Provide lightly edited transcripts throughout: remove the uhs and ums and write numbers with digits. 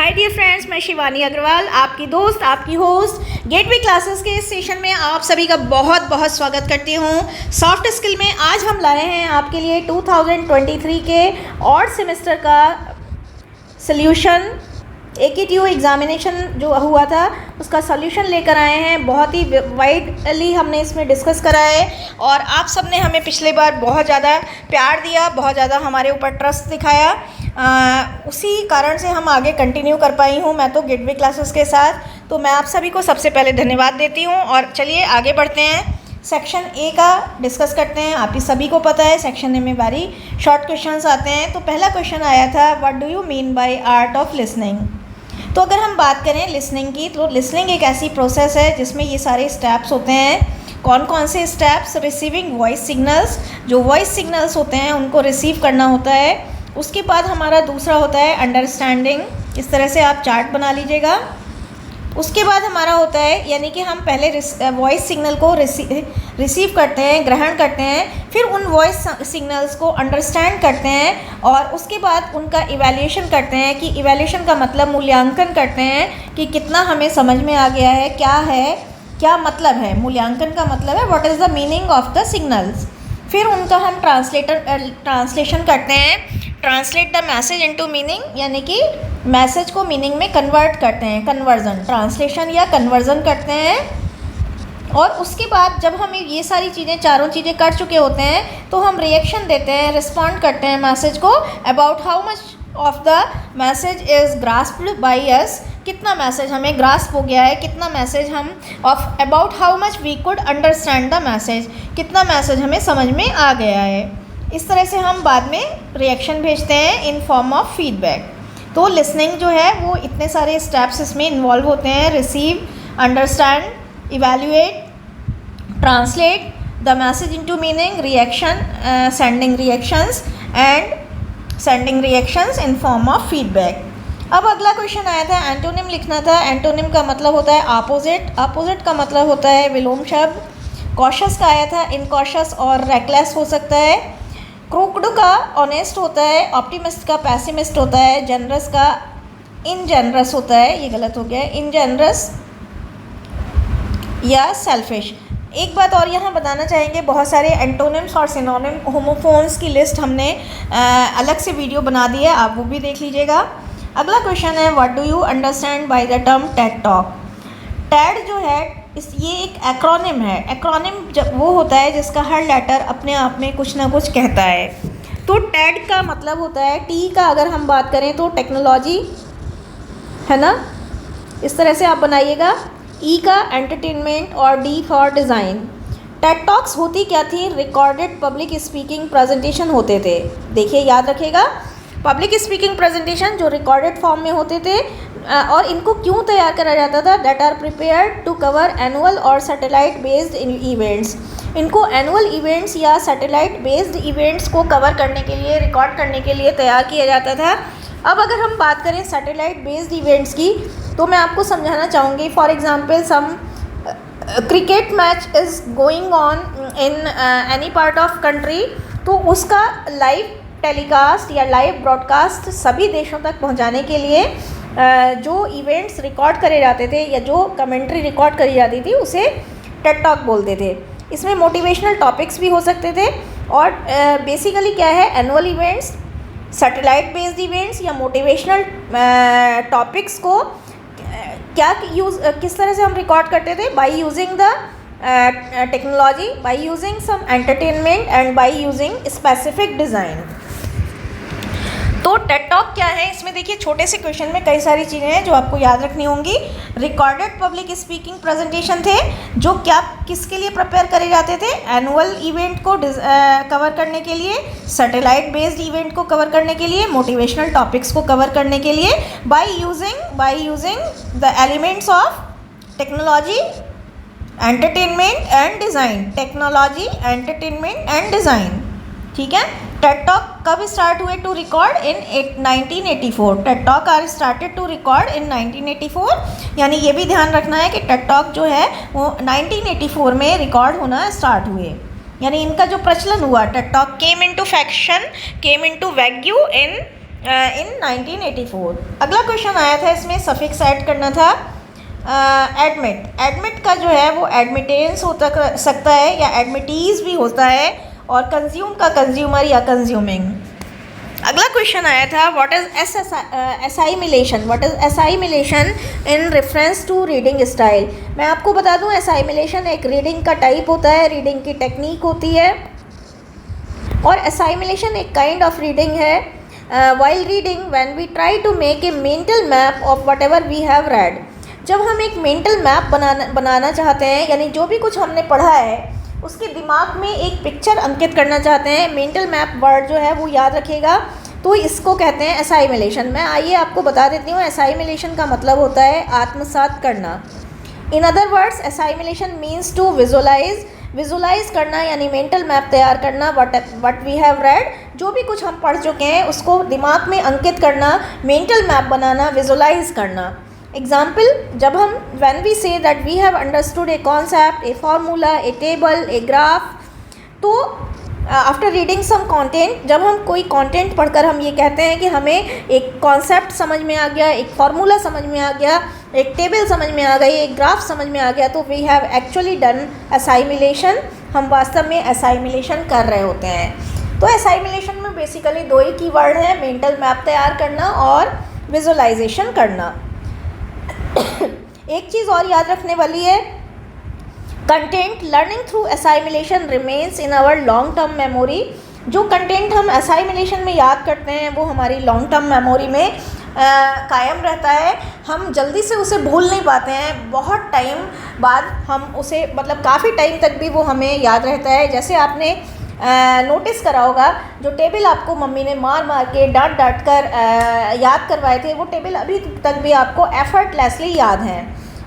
Hi dear friends, मैं शिवानी अग्रवाल, आपकी दोस्त, आपकी होस्ट गेटवे क्लासेस के इस सेशन में आप सभी का बहुत बहुत स्वागत करती हूँ। सॉफ्ट स्किल में आज हम लाए हैं आपके लिए 2023 के और सेमेस्टर का सल्यूशन। AKTU एग्ज़ामिनेशन जो हुआ था उसका सॉल्यूशन लेकर आए हैं। बहुत ही वाइडली हमने इसमें डिस्कस करा है और आप सब ने हमें पिछले बार बहुत ज़्यादा प्यार दिया, बहुत ज़्यादा हमारे ऊपर ट्रस्ट दिखाया। उसी कारण से हम आगे कंटिन्यू कर पाई हूँ मैं तो गेटवे क्लासेस के साथ। तो मैं आप सभी को सबसे पहले धन्यवाद देती हूँ और चलिए आगे बढ़ते हैं। सेक्शन ए का डिस्कस करते हैं। आप ही सभी को पता है सेक्शन ए में बारी शॉर्ट क्वेश्चंस आते हैं। तो पहला क्वेश्चन आया था, what do you mean by art of listening. तो अगर हम बात करें लिसनिंग की, तो लिसनिंग एक ऐसी प्रोसेस है जिसमें ये सारे स्टेप्स होते हैं। कौन कौन से स्टेप्स? रिसीविंग वॉइस सिग्नल्स, जो वॉइस सिग्नल्स होते हैं उनको रिसीव करना होता है। उसके बाद हमारा दूसरा होता है अंडरस्टैंडिंग। इस तरह से आप चार्ट बना लीजिएगा। उसके बाद हमारा होता है, यानी कि हम पहले वॉइस सिग्नल को रिसीव करते हैं, ग्रहण करते हैं, फिर उन वॉइस सिग्नल्स को अंडरस्टैंड करते हैं और उसके बाद उनका इवैल्यूएशन करते हैं। कि इवैल्यूएशन का मतलब मूल्यांकन करते हैं कि कितना हमें समझ में आ गया है, क्या मतलब है। मूल्यांकन का मतलब है what is the meaning of the signals. फिर उनका हम ट्रांसलेशन करते हैं, translate the message into meaning, यानी कि मैसेज को मीनिंग में कन्वर्ट करते हैं, कन्वर्जन, ट्रांसलेशन या कन्वर्जन करते हैं। और उसके बाद जब हम ये सारी चीज़ें, चारों चीज़ें कर चुके होते हैं तो हम रिएक्शन देते हैं, रिस्पॉन्ड करते हैं मैसेज को about how much of the message is grasped by us. कितना मैसेज हमें ग्रास्प हो गया है, कितना मैसेज हम of about how much we could understand the message, कितना मैसेज हमें समझ में आ गया है। इस तरह से हम बाद में रिएक्शन भेजते हैं इन फॉर्म ऑफ फीडबैक। तो लिसनिंग जो है वो इतने सारे स्टेप्स इसमें इन्वॉल्व होते हैं। Receive, understand, evaluate, translate the message into meaning, reaction, sending reactions and sending reactions in form of feedback. अब अगला क्वेश्चन आया था, एंटोनिम लिखना था। एंटोनिम का मतलब होता है अपोजिट, अपोजिट का मतलब होता है विलोम शब्द। कॉशियस का आया था इनकॉशियस और रेकलेस हो सकता है। क्रूक्ड का ऑनेस्ट होता है, ऑप्टिमिस्ट का पैसिमिस्ट होता है, जनरस का इनजेनरस होता है, ये गलत हो गया है, इनजेनरस या सेल्फिश। एक बात और यहाँ बताना चाहेंगे, बहुत सारे एंटोनिम्स और सिनोनिम, होमोफोन्स की लिस्ट हमने अलग से वीडियो बना दी है, आप वो भी देख लीजिएगा। अगला क्वेश्चन है, what do you understand by the term Ted talk. Ted जो है ये एक एक्रोनिम है। एक्रोनिम जब वो होता है जिसका हर लेटर अपने आप में कुछ ना कुछ कहता है। तो टेड का मतलब होता है, टी का अगर हम बात करें तो टेक्नोलॉजी है ना, इस तरह से आप बनाइएगा। ई का एंटरटेनमेंट और D for design. Ted talks होती क्या थी? रिकॉर्डेड पब्लिक स्पीकिंग प्रेजेंटेशन होते थे। देखिए, याद रखिएगा, पब्लिक स्पीकिंग प्रेजेंटेशन जो रिकॉर्डेड फॉर्म में होते थे। और इनको क्यों तैयार करा जाता था? That are prepared to cover annual or satellite based events. इनको एनुअल इवेंट्स या सैटेलाइट बेस्ड इवेंट्स को कवर करने के लिए, रिकॉर्ड करने के लिए तैयार किया जाता था। अब अगर हम बात करें सैटेलाइट बेस्ड इवेंट्स की, तो मैं आपको समझाना चाहूँगी। For example, some cricket match is going on in any part of country, तो उसका लाइव टेलीकास्ट या लाइव ब्रॉडकास्ट सभी देशों तक पहुंचाने के लिए जो इवेंट्स रिकॉर्ड करे जाते थे या जो कमेंट्री रिकॉर्ड करी जाती थी उसे टेड टॉक बोलते थे। इसमें मोटिवेशनल टॉपिक्स भी हो सकते थे और बेसिकली क्या है, annual events, satellite based events या मोटिवेशनल टॉपिक्स को किस तरह से हम रिकॉर्ड करते थे? By using the technology, by using some entertainment and by using specific design. तो टेड टॉक क्या है? इसमें देखिए, छोटे से क्वेश्चन में कई सारी चीज़ें हैं जो आपको याद रखनी होंगी। रिकॉर्डेड पब्लिक स्पीकिंग प्रेजेंटेशन थे जो किसके लिए प्रिपेयर करे जाते थे? एनुअल इवेंट को कवर करने के लिए, सैटेलाइट बेस्ड इवेंट को कवर करने के लिए, मोटिवेशनल टॉपिक्स को कवर करने के लिए, by using the elements of technology, entertainment and design. Technology, entertainment and design, ठीक है। टेड टॉक कब स्टार्ट हुए to record? In 1984। TED talk are started to record in 1984। यानी ये भी ध्यान रखना है कि टेड टॉक जो है वो 1984 में रिकॉर्ड होना स्टार्ट हुए। यानी इनका जो प्रचलन हुआ, TED talk came into fashion, came into vogue in in 1984। अगला क्वेश्चन आया था, इसमें सफिक्स ऐड करना था। एडमिट, एडमिट का जो है वो एडमिटेंस हो सकता है या एडमिटीज़ भी होता है, और कंज्यूम का कंज्यूमर या कंज्यूमिंग। अगला क्वेश्चन आया था, what is assimilation, what is assimilation in reference to reading style. मैं आपको बता दूं, असाइमिलेशन एक रीडिंग का टाइप होता है, रीडिंग की टेक्निक होती है, और असाइमिलेशन एक काइंड ऑफ रीडिंग है। While reading when we try to make a mental map of whatever we have read. जब हम एक मेंटल मैप बनाना चाहते हैं, यानी जो भी कुछ हमने पढ़ा है उसके दिमाग में एक पिक्चर अंकित करना चाहते हैं, मेंटल मैप वर्ड जो है वो याद रखेगा, तो इसको कहते हैं असाइमिलेशन। मैं आइए आपको बता देती हूँ, असाइमिलेशन का मतलब होता है आत्मसात करना। In other words, assimilation means to visualise, visualise करना यानी मेंटल मैप तैयार करना, वट वी हैव रेड, जो भी कुछ हम पढ़ चुके हैं उसको दिमाग में अंकित करना, मेंटल मैप बनाना, विजुलाइज करना। एग्जाम्पल, जब हम when we say that we have understood a concept, a formula, a table, a graph, तो आफ्टर रीडिंग सम कंटेंट, जब हम कोई कंटेंट पढ़कर हम ये कहते हैं कि हमें एक कॉन्सेप्ट समझ में आ गया, एक फार्मूला समझ में आ गया, एक टेबल समझ में आ गई, एक ग्राफ समझ में आ गया, तो वी हैव एक्चुअली डन असाइमिलेशन, हम वास्तव में असाइमिलेशन कर रहे होते हैं। तो असाइमिलेशन में बेसिकली दो ही कीवर्ड हैं, मेंटल मैप तैयार करना और विजुलाइजेशन करना। एक चीज़ और याद रखने वाली है, content learning through assimilation remains in our long term memory. जो कंटेंट हम असाइमिलेशन में याद करते हैं वो हमारी लॉन्ग टर्म मेमोरी में कायम रहता है, हम जल्दी से उसे भूल नहीं पाते हैं, बहुत टाइम बाद हम उसे, मतलब काफ़ी टाइम तक भी वो हमें याद रहता है। जैसे आपने नोटिस करा होगा, जो टेबल आपको मम्मी ने मार मार के डांट डांट कर याद करवाए थे, वो टेबल अभी तक भी आपको एफर्टलेसली याद हैं।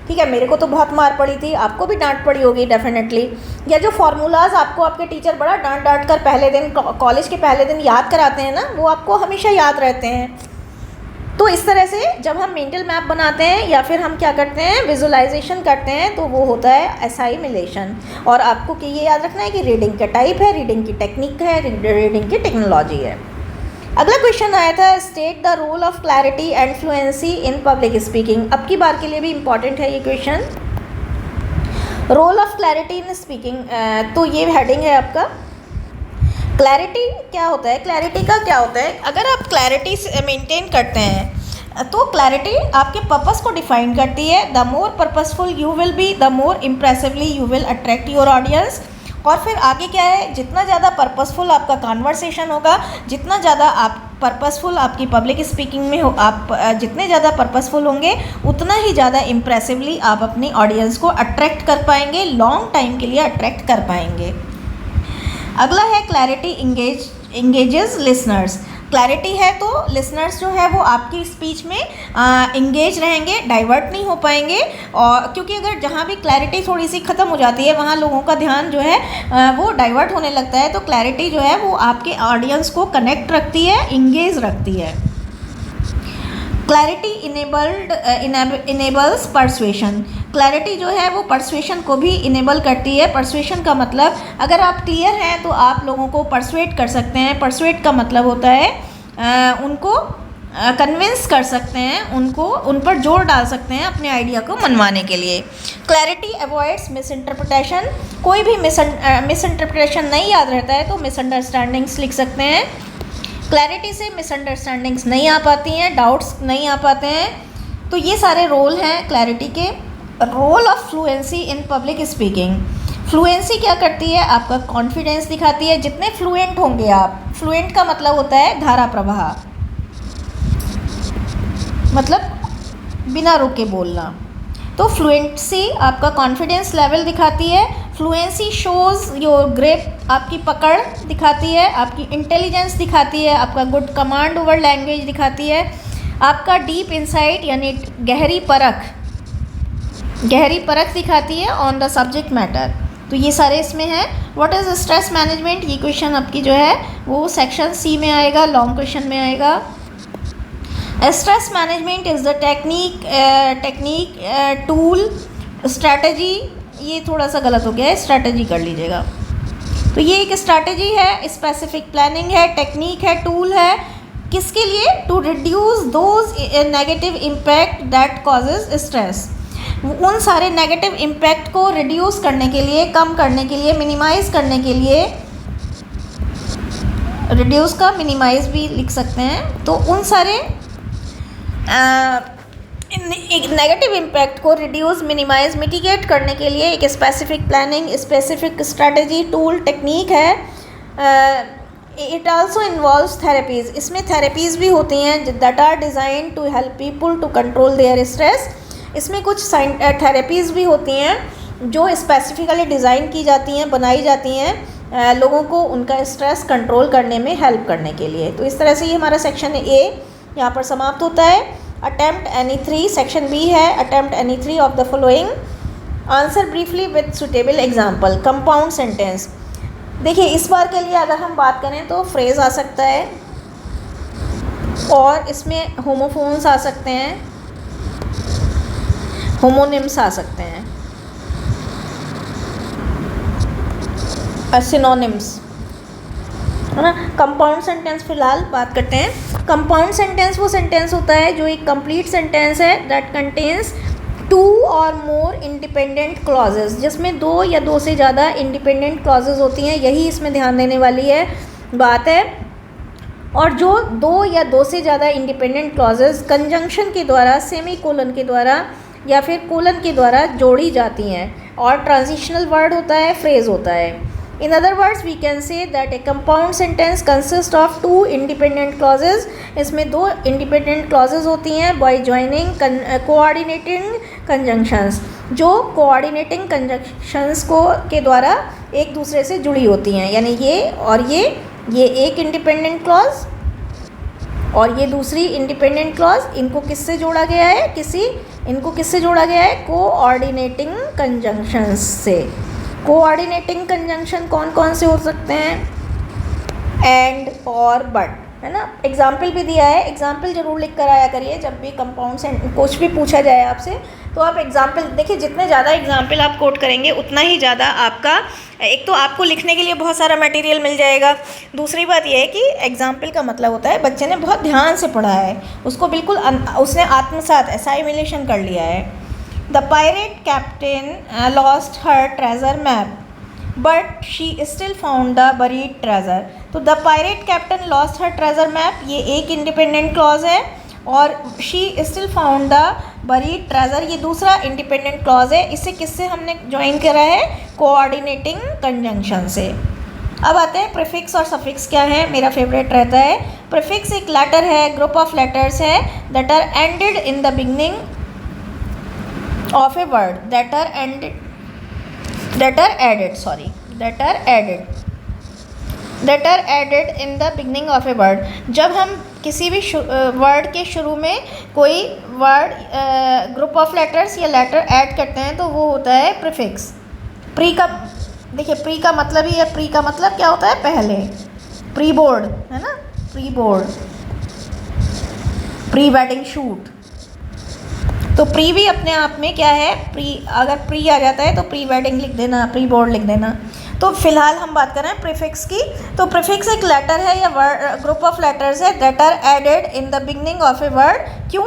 ठीक है, मेरे को तो बहुत मार पड़ी थी, आपको भी डांट पड़ी होगी डेफिनेटली। या जो फार्मूलाज आपको आपके टीचर बड़ा डांट डांट कर पहले दिन, कॉलेज के पहले दिन याद कराते हैं ना, वो आपको हमेशा याद रहते हैं। तो इस तरह से जब हम मेंटल मैप बनाते हैं या फिर हम क्या करते हैं, विजुलाइजेशन करते हैं, तो वो होता है असाइमिलेशन। और आपको कि ये याद रखना है कि रीडिंग का टाइप है, रीडिंग की टेक्निक है, रीडिंग की टेक्नोलॉजी है। अगला क्वेश्चन आया था, state the role of clarity and fluency in public speaking. अब की बार के लिए भी इम्पॉर्टेंट है ये question, role of clarity in speaking. तो ये हेडिंग है आपका, क्लैरिटी क्या होता है, क्लैरिटी का क्या होता है। अगर आप क्लैरिटी मेंटेन करते हैं तो क्लैरिटी आपके पर्पस को डिफाइन करती है। The more purposeful you will B, the more impressively you will attract your audience. और फिर आगे क्या है, जितना ज़्यादा पर्पसफुल आपका कॉन्वर्सेशन होगा, जितना ज़्यादा आप पर्पसफुल आपकी पब्लिक स्पीकिंग में हो, आप जितने ज़्यादा पर्पसफुल होंगे उतना ही ज़्यादा इम्प्रेसिवली आप अपनी ऑडियंस को अट्रैक्ट कर पाएंगे, लॉन्ग टाइम के लिए अट्रैक्ट कर पाएंगे। अगला है क्लैरिटी इंगेजेस लिसनर्स। क्लैरिटी है तो लिसनर्स जो है वो आपकी स्पीच में इंगेज रहेंगे, डाइवर्ट नहीं हो पाएंगे। और क्योंकि अगर जहाँ भी क्लैरिटी थोड़ी सी ख़त्म हो जाती है वहाँ लोगों का ध्यान जो है वो डाइवर्ट होने लगता है। तो क्लैरिटी जो है वो आपके ऑडियंस को कनेक्ट रखती है, इंगेज रखती है। Clarity enables persuasion. क्लैरिटी जो है वो परसुएशन को भी इनेबल करती है। परसुएशन का मतलब, अगर आप क्लियर हैं तो आप लोगों को परसुएट कर सकते हैं। परसुएट का मतलब होता है उनको कन्विंस कर सकते हैं, उनको उन पर जोर डाल सकते हैं अपने आइडिया को मनवाने के लिए। Clarity avoids misinterpretation. कोई भी मिसइंटरप्रिटेशन नहीं याद रहता है तो मिसअंडरस्टैंडिंग्स लिख सकते हैं। क्लैरिटी से मिसअंडरस्टैंडिंग्स नहीं आ पाती हैं, डाउट्स नहीं आ पाते हैं। तो ये सारे रोल हैं क्लैरिटी के। Role of fluency in public speaking. Fluency क्या करती है, आपका कॉन्फिडेंस दिखाती है। जितने फ्लुएंट होंगे आप, फ्लुएंट का मतलब होता है धारा प्रवाह, मतलब बिना रुके बोलना। तो फ्लुएंसी आपका कॉन्फिडेंस लेवल दिखाती है। फ्लुएंसी शोज़ योर ग्रिप, आपकी पकड़ दिखाती है, आपकी इंटेलिजेंस दिखाती है, आपका गुड कमांड ओवर लैंग्वेज दिखाती है, आपका डीप इंसाइट यानी गहरी परख दिखाती है ऑन द सब्जेक्ट मैटर। तो ये सारे इसमें हैं। व्हाट इज़ स्ट्रेस मैनेजमेंट, ये क्वेश्चन आपकी जो है वो सेक्शन सी में आएगा, लॉन्ग क्वेश्चन में आएगा। Stress management is the technique tool strategy. ये थोड़ा सा गलत हो गया है, स्ट्रैटेजी कर लीजिएगा। तो ये एक स्ट्रैटेजी है, स्पेसिफिक प्लानिंग है, टेक्निक है, टूल है किसके लिए? To reduce those negative impact that causes stress. उन सारे नेगेटिव इम्पैक्ट को रिड्यूस करने के लिए, कम करने के लिए, मिनिमाइज़ करने के लिए, रिड्यूस का मिनिमाइज़ भी लिख सकते हैं, तो उन सारे एक नेगेटिव इम्पैक्ट को रिड्यूस, मिनिमाइज, मिटिगेट करने के लिए एक specific planning, specific strategy, tool, technique है। It also involves therapies. इसमें थेरेपीज़ भी होती हैं that are design to help people to control their stress. इसमें कुछ थेरेपीज़ भी होती हैं जो स्पेसिफिकली डिज़ाइन की जाती हैं, बनाई जाती हैं लोगों को उनका स्ट्रेस कंट्रोल करने में हेल्प करने के लिए। तो इस तरह से ये हमारा सेक्शन ए यहाँ पर समाप्त होता है। अटेम्प्ट एनी 3, सेक्शन बी है attempt any 3 of the following, answer briefly with suitable example. Compound sentence, देखिए इस बार के लिए अगर हम बात करें तो फ्रेज़ आ सकता है और इसमें होमोफोन्स आ सकते हैं, होमोनिम्स आ सकते हैं, सिनोनिम्स, है ना। कंपाउंड सेंटेंस फिलहाल बात करते हैं। कंपाउंड सेंटेंस वो सेंटेंस होता है जो एक कंप्लीट सेंटेंस है दैट कंटेन्स 2 और मोर इंडिपेंडेंट क्लॉजेज, जिसमें 2 या 2 से ज़्यादा इंडिपेंडेंट क्लॉजेज होती हैं, यही इसमें ध्यान देने वाली है बात है। और जो 2 या 2 से ज़्यादा इंडिपेंडेंट क्लॉजेज कंजंक्शन के द्वारा, सेमी कोलन के द्वारा या फिर कोलन के द्वारा जोड़ी जाती हैं, और ट्रांजिशनल वर्ड होता है, फ्रेज होता है। In other words, we can say that a compound sentence consists of 2 independent clauses. इसमें 2 independent clauses होती हैं by joining coordinating conjunctions, जो coordinating conjunctions के द्वारा एक दूसरे से जुड़ी होती हैं, यानी ये और ये एक independent clause और ये दूसरी इंडिपेंडेंट क्लॉज, इनको किससे जोड़ा गया है? इनको किससे जोड़ा गया है? कोऑर्डिनेटिंग कंजंक्शंस से। कोऑर्डिनेटिंग कंजंक्शन कौन कौन से हो सकते हैं? एंड, और, बट, है ना। एग्जाम्पल भी दिया है, एग्जाम्पल जरूर लिख कर आया करिए जब भी कंपाउंड सेंटेंस कुछ भी पूछा जाए आपसे, तो आप एग्जाम्पल देखिए, जितने ज़्यादा एग्जाम्पल आप कोट करेंगे उतना ही ज़्यादा आपका, एक तो आपको लिखने के लिए बहुत सारा मटेरियल मिल जाएगा, दूसरी बात यह है कि एग्जाम्पल का मतलब होता है बच्चे ने बहुत ध्यान से पढ़ा है, उसको बिल्कुल उसने आत्मसात असाइमिलेशन कर लिया है। The pirate captain lost her treasure map, but she still found the buried treasure. तो the pirate captain lost her treasure map, ये एक independent clause है, और she still found the buried treasure ये दूसरा independent clause है। इसे किससे हमने join करा है? coordinating conjunction से। अब आते हैं प्रीफिक्स और सफिक्स क्या है, मेरा फेवरेट रहता है। प्रीफिक्स एक लेटर है, ग्रुप ऑफ लेटर्स है that are ended in the beginning of a word, that are added in the beginning of a word। जब हम किसी भी वर्ड के शुरू में कोई वर्ड, ग्रुप ऑफ लेटर्स या लेटर ऐड करते हैं तो वो होता है प्रीफिक्स। प्री का देखिए, प्री का मतलब ही है, प्री का मतलब क्या होता है? पहले, प्री बोर्ड, है ना, pre board, pre wedding shoot. तो प्री भी अपने आप में क्या है? प्री, अगर प्री आ जाता है तो प्री वेडिंग लिख देना, प्री बोर्ड लिख देना। तो फिलहाल हम बात कर रहे हैं प्रीफिक्स की। तो प्रीफिक्स एक लेटर है या ग्रुप ऑफ लेटर्स है that are added in the beginning of a word. क्यों?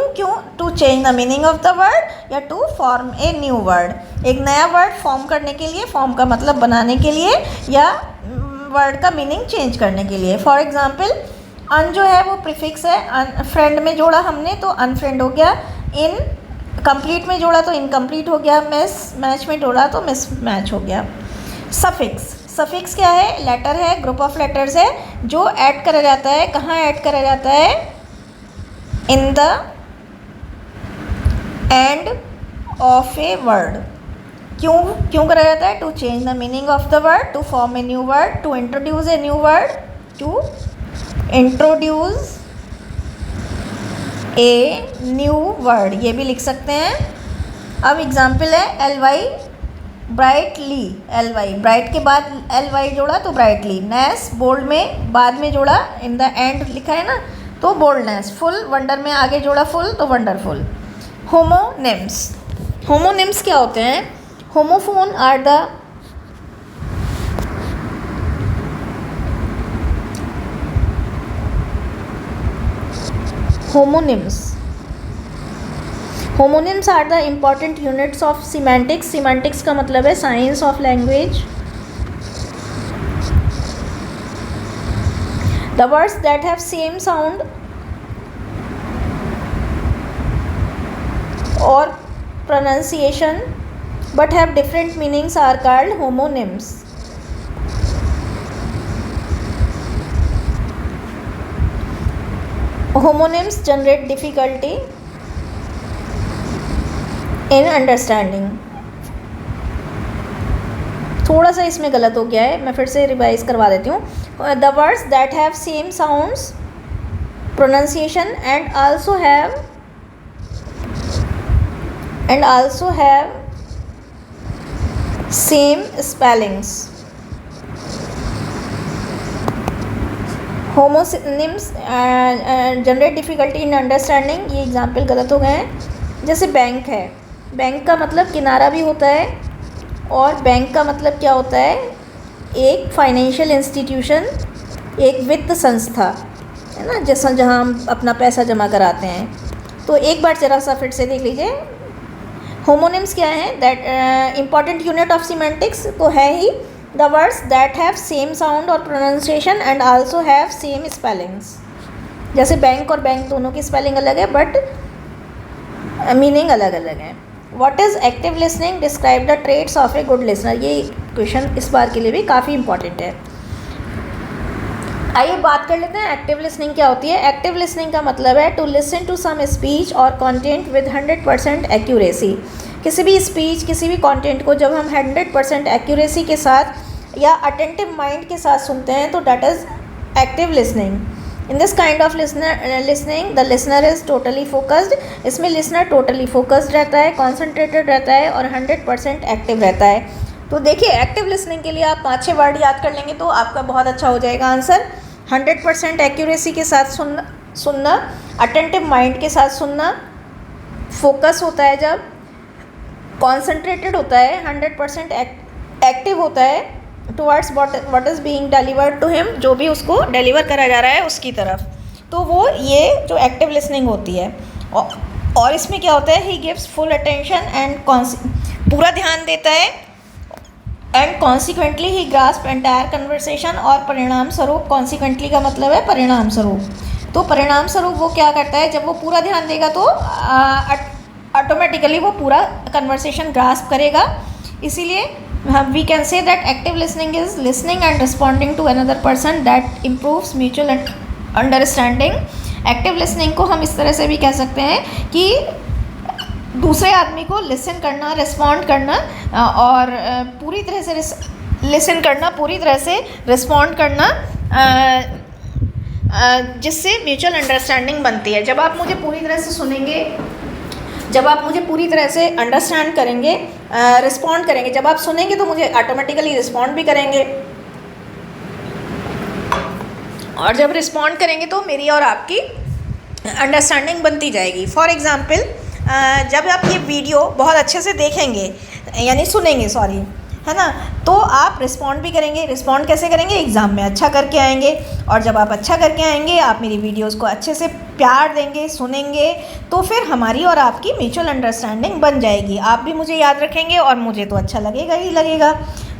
To change the meaning of the word या to form a new word. एक नया वर्ड फॉर्म करने के लिए, फॉर्म का मतलब बनाने के लिए, या वर्ड का मीनिंग चेंज करने के लिए। फॉर एग्जाम्पल, अन जो है वो प्रीफिक्स है, फ्रेंड में जोड़ा हमने तो अनफ्रेंड हो गया, इन कंप्लीट में जोड़ा तो इनकम्प्लीट हो गया, मैच में जोड़ा तो मिस मैच हो गया। सफिक्स क्या है? लेटर है, ग्रुप ऑफ लेटर्स है जो ऐड करा जाता है, कहाँ ऐड करा जाता है? In the end of a word. क्यों करा जाता है? To change the meaning of the word, to form a new word, to introduce a new word, to introduce a new word, ये भी लिख सकते हैं। अब एग्जाम्पल है ly, ब्राइटली, ly, ब्राइट के बाद ly जोड़ा तो ब्राइटली, नेस बोल्ड में बाद में जोड़ा, इन द एंड लिखा है ना तो बोल्डनेस, फुल वंडर में आगे जोड़ा फुल तो वंडरफुल। होमोनिम्स क्या होते हैं? Homophone are the Homonyms. Homonyms are the important units of semantics. Semantics का मतलब है science of language. The words that have same sound or pronunciation but have different meanings are called homonyms. Homonyms generate difficulty in understanding. थोड़ा सा इसमें गलत हो गया है, मैं फिर से रिवाइज करवा देती हूँ. The words that have same sounds, pronunciation and also have same spellings. Homonyms generate difficulty in understanding. ये एग्जाम्पल गलत हो गए हैं. जैसे बैंक है, बैंक का मतलब किनारा भी होता है और बैंक का मतलब क्या होता है, एक फाइनेंशियल इंस्टीट्यूशन, एक वित्त संस्था है ना, जैसा जहाँ हम अपना पैसा जमा कराते हैं. तो एक बार ज़रा सा फिर से देख लीजिए. होमोनिम्स क्या है, that important unit of semantics तो है ही. The words that have same sound और pronunciation and also have same spellings. जैसे बैंक और बैंक दोनों की स्पेलिंग अलग है बट मीनिंग अलग अलग है. What is active listening, describe the traits of a good listener. ये क्वेश्चन इस बार के लिए भी काफ़ी इंपॉर्टेंट है. आइए बात कर लेते हैं एक्टिव लिसनिंग क्या होती है. एक्टिव लिसनिंग का मतलब है to listen to some speech और कंटेंट विद 100% एक्यूरेसी. किसी भी स्पीच, किसी भी कंटेंट को जब हम 100% एक्यूरेसी के साथ या अटेंटिव माइंड के साथ सुनते हैं तो that is active listening. In this kind of listening the listener is totally focused. इसमें लिसनर टोटली फोकस्ड रहता है, कॉन्सेंट्रेटेड रहता है और 100% एक्टिव रहता है. तो देखिए एक्टिव लिसनिंग के लिए आप 5-6 वर्ड याद कर लेंगे तो आपका बहुत अच्छा हो जाएगा आंसर. 100% एक्यूरेसी के साथ सुनना, अटेंटिव माइंड के साथ सुनना, फोकस होता है जब, कॉन्सेंट्रेटेड होता है, 100% एक्टिव होता है towards what is being delivered to him, जो भी उसको डिलीवर करा जा रहा है उसकी तरफ. तो वो ये जो एक्टिव लिसनिंग होती है. और इसमें क्या होता है, he gives full attention and पूरा ध्यान देता है and consequently he grasp entire conversation. और परिणाम स्वरूप, कॉन्सिक्वेंटली का मतलब है परिणाम स्वरूप. तो परिणाम स्वरूप वो क्या करता है, जब वो पूरा ध्यान देगा तो ऑटोमेटिकली वो पूरा कन्वर्सेशन ग्रास्प करेगा. इसीलिए we can say that active listening is listening and responding to another person that improves mutual understanding. Active listening को हम इस तरह से भी कह सकते हैं कि दूसरे आदमी को लिसन करना, रिस्पॉन्ड करना और पूरी तरह से लिसन करना, पूरी तरह से रिस्पॉन्ड करना, जिससे म्यूचुअल अंडरस्टैंडिंग बनती है. जब आप मुझे पूरी तरह से सुनेंगे, जब आप मुझे पूरी तरह से अंडरस्टैंड करेंगे, रिस्पॉन्ड करेंगे, जब आप सुनेंगे तो मुझे ऑटोमेटिकली रिस्पॉन्ड भी करेंगे और जब रिस्पॉन्ड करेंगे तो मेरी और आपकी अंडरस्टैंडिंग बनती जाएगी. फॉर एग्ज़ाम्पल, जब आप ये वीडियो बहुत अच्छे से देखेंगे यानी सुनेंगे, सॉरी, है ना, तो आप रिस्पॉन्ड भी करेंगे. रिस्पॉन्ड कैसे करेंगे, एग्ज़ाम में अच्छा करके आएंगे. और जब आप अच्छा करके आएंगे, आप मेरी वीडियोस को अच्छे से प्यार देंगे, सुनेंगे, तो फिर हमारी और आपकी म्यूचुअल अंडरस्टैंडिंग बन जाएगी. आप भी मुझे याद रखेंगे और मुझे तो अच्छा लगेगा ही लगेगा.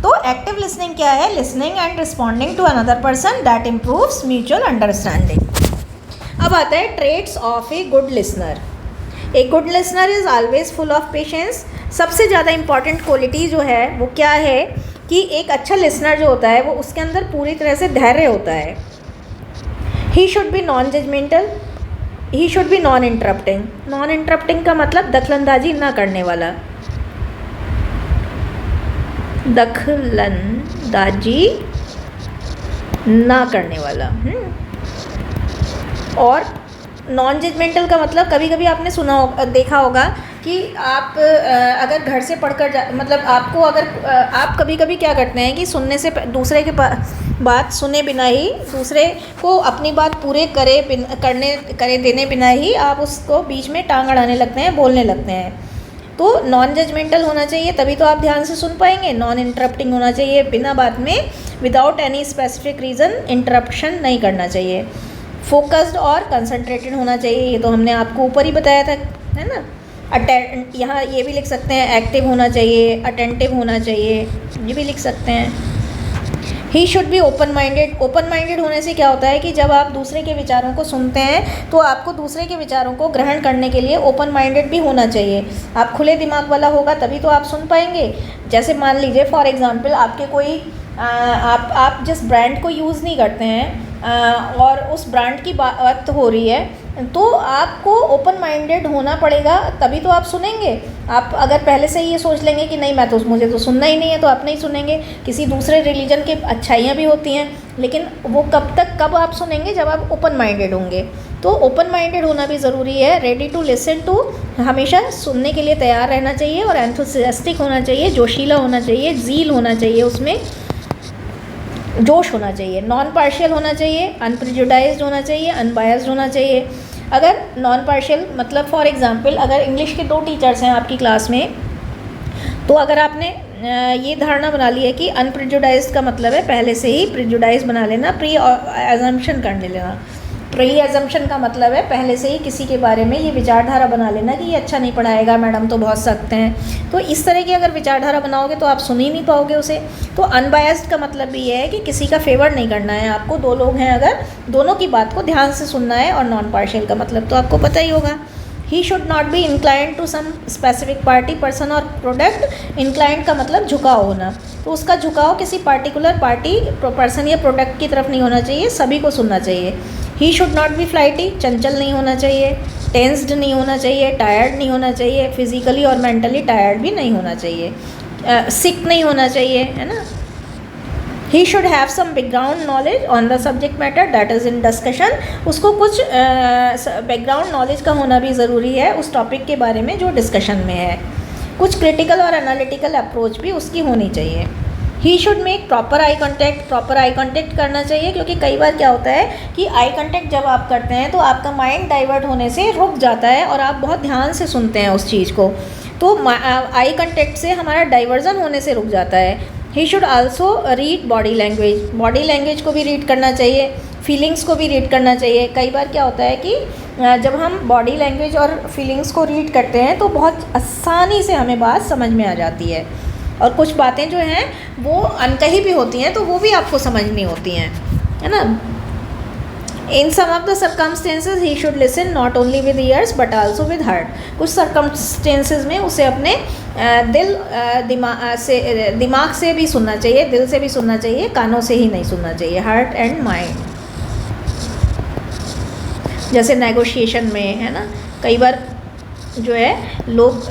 तो एक्टिव लिसनिंग क्या है, listening and responding to another person that improves mutual understanding. अब आता है traits of a good listener. A good listener is always full of patience. सबसे ज़्यादा इम्पॉर्टेंट क्वालिटी जो है वो क्या है कि एक अच्छा लिसनर जो होता है वो उसके अंदर पूरी तरह से धैर्य होता है. He should be non judgmental, he should be non interrupting. Non interrupting का मतलब दखलंदाजी ना करने वाला, दखलंदाजी ना करने वाला. और नॉन जजमेंटल का मतलब कभी कभी आपने सुना हो, देखा होगा कि आप अगर घर से पढ़कर मतलब आपको अगर आप कभी कभी क्या करते हैं कि सुनने से दूसरे के बात सुने बिना ही, दूसरे को अपनी बात पूरे करे देने बिना ही आप उसको बीच में टांग अड़ाने लगते हैं, बोलने लगते हैं. तो नॉन जजमेंटल होना चाहिए, तभी तो आप ध्यान से सुन पाएंगे. नॉन इंटरप्टिंग होना चाहिए, बिना बात में without any specific reason interruption नहीं करना चाहिए. फोकस्ड और कंसंट्रेटेड होना चाहिए, ये तो हमने आपको ऊपर ही बताया था, है ना। अटेंड, यहाँ ये भी लिख सकते हैं एक्टिव होना चाहिए, अटेंटिव होना चाहिए, ये भी लिख सकते हैं। ही should be open minded. Open minded होने से क्या होता है कि जब आप दूसरे के विचारों को सुनते हैं तो आपको दूसरे के विचारों को ग्रहण करने के लिए ओपन माइंडेड भी होना चाहिए। आप खुले दिमाग वाला होगा तभी तो आप सुन पाएंगे। जैसे मान लीजिए फॉर एग्ज़ाम्पल आपके कोई आप जिस ब्रांड को यूज़ नहीं करते हैं और उस ब्रांड की बात हो रही है तो आपको ओपन माइंडेड होना पड़ेगा, तभी तो आप सुनेंगे। आप अगर पहले से ही ये सोच लेंगे कि नहीं मुझे तो सुनना ही नहीं है, तो आप नहीं सुनेंगे। किसी दूसरे रिलीजन की अच्छाइयाँ भी होती हैं, लेकिन वो कब आप सुनेंगे, जब आप ओपन माइंडेड होंगे। तो ओपन माइंडेड होना भी ज़रूरी है। रेडी टू लिसन टू, हमेशा सुनने के लिए तैयार रहना चाहिए, और एंथुसियास्टिक होना चाहिए, जोशीला होना चाहिए, ज़ील होना चाहिए, उसमें जोश होना चाहिए। नॉन पार्शियल होना चाहिए, अनप्रिजुडाइज्ड होना चाहिए, अनबायस्ड होना चाहिए। अगर नॉन पार्शियल मतलब फॉर एग्जांपल अगर इंग्लिश के 2 टीचर्स हैं आपकी क्लास में, तो अगर आपने ये धारणा बना ली है कि अनप्रिजुडाइज्ड का मतलब है पहले से ही प्रिजुडाइज बना लेना, प्री एजम्पशन कर लेना। प्री एजम्पशन का मतलब है पहले से ही किसी के बारे में ये विचारधारा बना लेना कि ये अच्छा नहीं पढ़ाएगा, मैडम तो बहुत सख्त हैं। तो इस तरह की अगर विचारधारा बनाओगे तो आप सुन ही नहीं पाओगे उसे। तो अनबायस्ड का मतलब भी ये है कि किसी का फेवर नहीं करना है आपको। 2 लोग हैं अगर, दोनों की बात को ध्यान से सुनना है। और नॉन पार्शियल का मतलब तो आपको पता ही होगा। He should not be inclined to some specific party, person और प्रोडक्ट। इंक्लाइंड का मतलब झुकाव होना, तो उसका झुकाव किसी पार्टिकुलर पार्टी, पर्सन या प्रोडक्ट की तरफ नहीं होना चाहिए, सभी को सुनना चाहिए। He should not be flighty, चंचल नहीं होना चाहिए, टेंस्ड नहीं होना चाहिए, टायर्ड नहीं होना चाहिए, फिजिकली और मेंटली टायर्ड भी नहीं होना चाहिए, सिक नहीं होना चाहिए, है ना। He should have some background knowledge on the subject matter that is in discussion. उसको कुछ बैकग्राउंड नॉलेज का होना भी ज़रूरी है उस टॉपिक के बारे में जो डिस्कशन में है। कुछ क्रिटिकल और एनालिटिकल अप्रोच भी उसकी होनी चाहिए। He should make proper eye contact. Proper eye contact करना चाहिए, क्योंकि कई बार क्या होता है कि आई कॉन्टैक्ट जब आप करते हैं तो आपका माइंड डाइवर्ट होने से रुक जाता है और आप बहुत ध्यान से सुनते हैं उस चीज़ को। तो आई कॉन्टैक्ट से हमारा डाइवर्जन होने से रुक जाता है। He should also read body language. Body language को भी रीड करना चाहिए, फीलिंग्स को भी रीड करना चाहिए। कई बार क्या होता है कि जब हम बॉडी लैंग्वेज और फीलिंग्स को रीड करते हैं तो बहुत आसानी से हमें बात समझ में आ जाती है, और कुछ बातें जो हैं वो अनकही भी होती हैं तो वो भी आपको समझनी होती हैं, है ना। In some of the circumstances he should listen not only with ears but also with heart. कुछ सर्कमस्टेंसेज में उसे अपने दिमाग से भी सुनना चाहिए, दिल से भी सुनना चाहिए, कानों से ही नहीं सुनना चाहिए, हार्ट एंड माइंड। जैसे नेगोशिएशन में, है ना, कई बार जो है लोग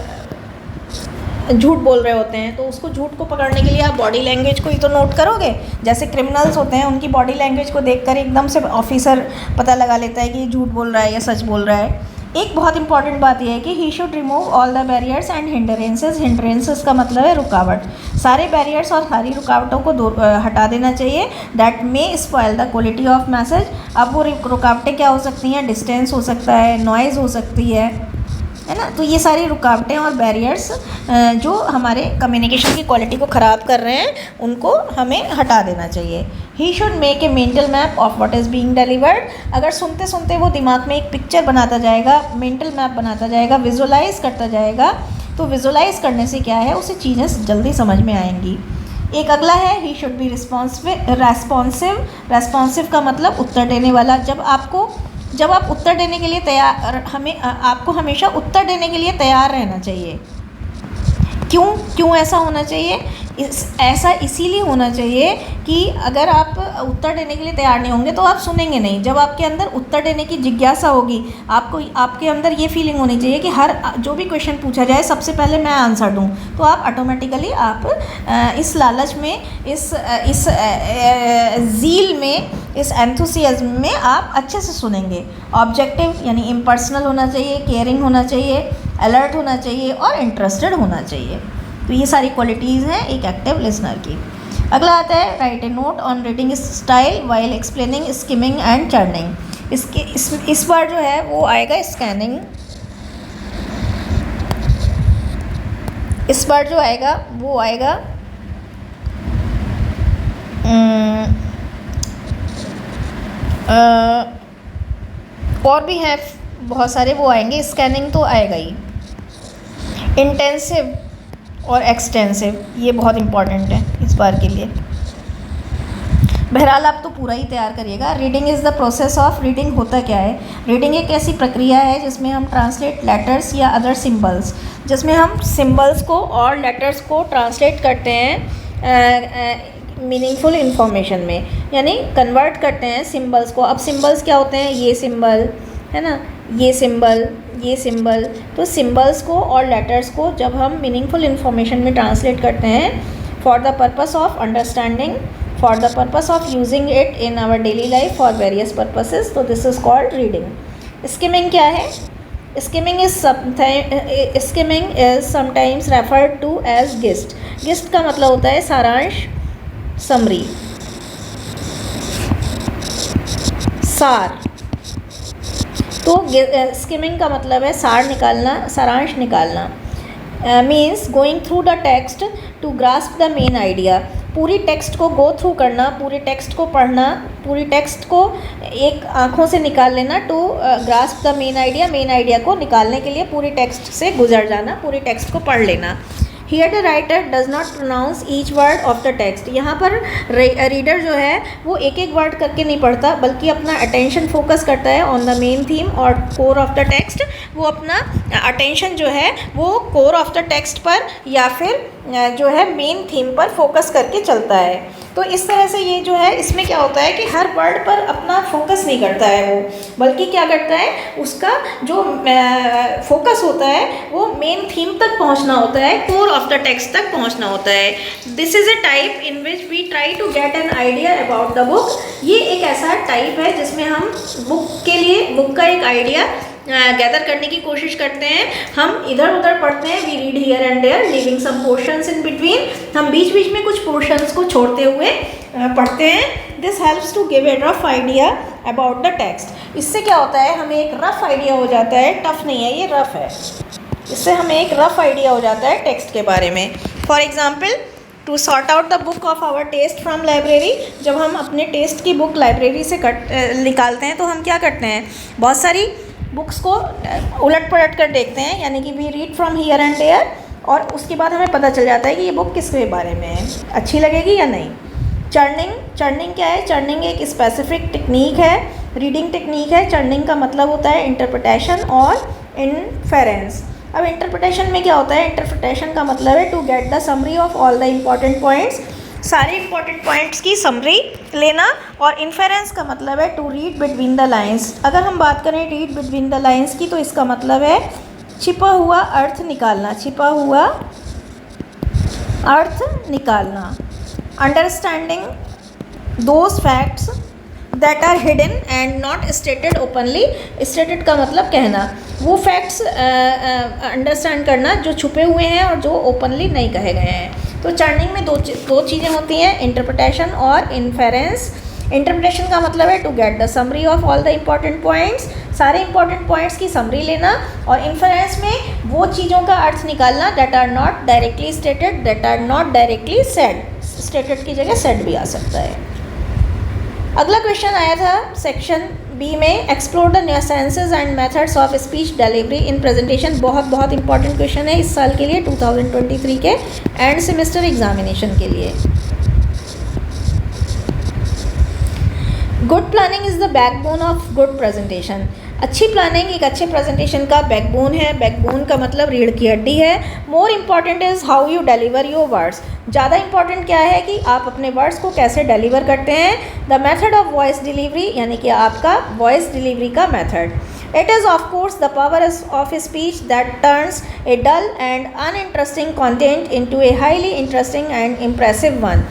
झूठ बोल रहे होते हैं, तो उसको झूठ को पकड़ने के लिए आप बॉडी लैंग्वेज को ही तो नोट करोगे। जैसे क्रिमिनल्स होते हैं, उनकी बॉडी लैंग्वेज को देखकर एकदम से ऑफिसर पता लगा लेता है कि ये झूठ बोल रहा है या सच बोल रहा है। एक बहुत इंपॉर्टेंट बात यह है कि he should remove all the barriers and hindrances. Hindrances का मतलब है रुकावट। सारे बैरियर्स और सारी रुकावटों को हटा देना चाहिए। That may spoil the quality of message. अब वो रुकावटें क्या हो सकती हैं? डिस्टेंस हो सकता है, नॉइज़ हो सकती है ना। तो ये सारी रुकावटें और बैरियर्स जो हमारे कम्युनिकेशन की क्वालिटी को ख़राब कर रहे हैं उनको हमें हटा देना चाहिए। He should make a mental map of what is being delivered. अगर सुनते सुनते वो दिमाग में एक पिक्चर बनाता जाएगा, मेंटल मैप बनाता जाएगा, विजुअलाइज करता जाएगा, तो विजुअलाइज करने से क्या है, उसे चीज़ें जल्दी समझ में आएंगी। एक अगला है he should B responsive. Responsive का मतलब उत्तर देने वाला। जब आप उत्तर देने के लिए तैयार, आपको हमेशा उत्तर देने के लिए तैयार रहना चाहिए। क्यों ऐसा होना चाहिए? ऐसा इसीलिए होना चाहिए कि अगर आप उत्तर देने के लिए तैयार नहीं होंगे तो आप सुनेंगे नहीं। जब आपके अंदर उत्तर देने की जिज्ञासा होगी, आपके अंदर ये फीलिंग होनी चाहिए कि हर जो भी क्वेश्चन पूछा जाए सबसे पहले मैं आंसर दूं, तो आप ऑटोमेटिकली आप इस लालच में, इस ज़ील में, इस एंथुसियाज्म में आप अच्छे से सुनेंगे। ऑब्जेक्टिव यानी इम्पर्सनल होना चाहिए, केयरिंग होना चाहिए, अलर्ट होना चाहिए और इंटरेस्टेड होना चाहिए। तो ये सारी क्वालिटीज़ हैं एक एक्टिव लिसनर की। अगला आता है right A note on reading style while explaining, skimming and churning. इस बार जो है वो आएगा स्कैनिंग। इस बार जो आएगा वो आएगा और भी हैं बहुत सारे, वो आएंगे। स्कैनिंग तो आएगा ही। इंटेंसिव और एक्सटेंसिव, ये बहुत इम्पॉर्टेंट है इस बार के लिए। बहरहाल आप तो पूरा ही तैयार करिएगा। Reading is the process of, reading होता क्या है? रीडिंग एक ऐसी प्रक्रिया है जिसमें हम ट्रांसलेट लेटर्स या अदर सिंबल्स, जिसमें हम सिंबल्स को और लेटर्स को ट्रांसलेट करते हैं मीनिंगफुल इन्फॉर्मेशन में, यानी कन्वर्ट करते हैं सिंबल्स को। अब सिंबल्स क्या होते हैं? ये सिंबल है ना, ये सिंबल, ये सिंबल। तो सिंबल्स को और लेटर्स को जब हम मीनिंगफुल इन्फॉर्मेशन में ट्रांसलेट करते हैं for the purpose of understanding, for the purpose of using it in our daily life for various purposes, so this is called reading. Skimming क्या है? Skimming is sometimes referred to as gist. Gist का मतलब होता है सारांश, summary, सार। तो skimming का मतलब है सार निकालना, सारांश निकालना। Means going through the text to grasp the main idea. पूरी टेक्स्ट को गो थ्रू करना, पूरी टेक्स्ट को पढ़ना, पूरी टेक्स्ट को एक आँखों से निकाल लेना। To grasp the main idea, main idea को निकालने के लिए पूरी टेक्स्ट से गुजर जाना, पूरी टेक्स्ट को पढ़ लेना। Here the writer does not pronounce each word of the text. यहाँ पर रीडर जो है वो एक एक वर्ड करके नहीं पढ़ता, बल्कि अपना अटेंशन फोकस करता है ऑन द मेन थीम और कोर ऑफ द टेक्स्ट। वो अपना अटेंशन जो है वो कोर ऑफ द टेक्स्ट पर या फिर जो है मेन थीम पर फोकस करके चलता है। तो इस तरह से ये जो है, इसमें क्या होता है कि हर वर्ड पर अपना फोकस नहीं करता है वो, बल्कि क्या करता है, उसका जो फोकस होता है वो मेन थीम तक पहुंचना होता है, कोर ऑफ द टेक्स्ट तक पहुंचना होता है। This is a type in which we try to get an idea about the book. ये एक ऐसा टाइप है जिसमें हम बुक का एक आइडिया गैदर करने की कोशिश करते हैं। हम इधर उधर पढ़ते हैं, we read here and there leaving some portions in between. हम बीच बीच में कुछ पोर्शंस को छोड़ते हुए पढ़ते हैं। This helps to give a rough idea about the text. इससे क्या होता है, हमें एक रफ आइडिया हो जाता है, टफ नहीं है, ये रफ है। इससे हमें एक रफ आइडिया हो जाता है टेक्स्ट के बारे में। For example, to sort out the book of our test from library. जब हम अपने टेस्ट की बुक लाइब्रेरी से निकालते हैं तो हम क्या करते हैं, बहुत सारी बुक्स को उलट पलट कर देखते हैं, यानी कि we read from here and there, और उसके बाद हमें पता चल जाता है कि ये बुक किसके बारे में है, अच्छी लगेगी या नहीं। चर्निंग क्या है? चर्निंग एक स्पेसिफिक टेक्निक है, रीडिंग टेक्निक है। चर्निंग का मतलब होता है इंटरप्रिटेशन और इन्फेरेंस। अब इंटरप्रिटेशन में क्या होता है? इंटरप्रिटेशन का मतलब है to get the summary of all the important points, सारे इंपॉर्टेंट पॉइंट्स की समरी लेना। और इन्फेरेंस का मतलब है to read between the lines. अगर हम बात करें रीड बिटवीन द लाइंस की, तो इसका मतलब है छिपा हुआ अर्थ निकालना, छिपा हुआ अर्थ निकालना। Understanding those facts that are hidden and not stated openly. Stated का मतलब कहना, वो फैक्ट्स अंडरस्टैंड करना जो छुपे हुए हैं और जो ओपनली नहीं कहे गए हैं। तो चर्निंग में दो चीज़ें होती हैं, इंटरप्रिटेशन और इन्फेरेंस। इंटरप्रिटेशन का मतलब है to get the summary of all the important points, सारे इंपॉर्टेंट पॉइंट्स की समरी लेना। और इन्फेरेंस में वो चीज़ों का अर्थ निकालना that are not directly stated, that are not directly said. Stated की जगह सेड भी आ सकता है। अगला क्वेश्चन आया था सेक्शन बी में, explore the nuances and methods of speech delivery in presentation. बहुत इंपॉर्टेंट क्वेश्चन है इस साल के लिए, 2023 के एंड सेमेस्टर एग्जामिनेशन के लिए। Good planning is the backbone of good presentation. अच्छी प्लानिंग एक अच्छे प्रेजेंटेशन का बैकबोन है। बैकबोन का मतलब रीढ़ की हड्डी है। More important is how you deliver your words. ज़्यादा इंपॉर्टेंट क्या है कि आप अपने वर्ड्स को कैसे डिलीवर करते हैं। The method of voice delivery, यानी कि आपका वॉइस डिलीवरी का method. It is of course the power of speech that turns a dull and uninteresting content into a highly interesting and impressive one.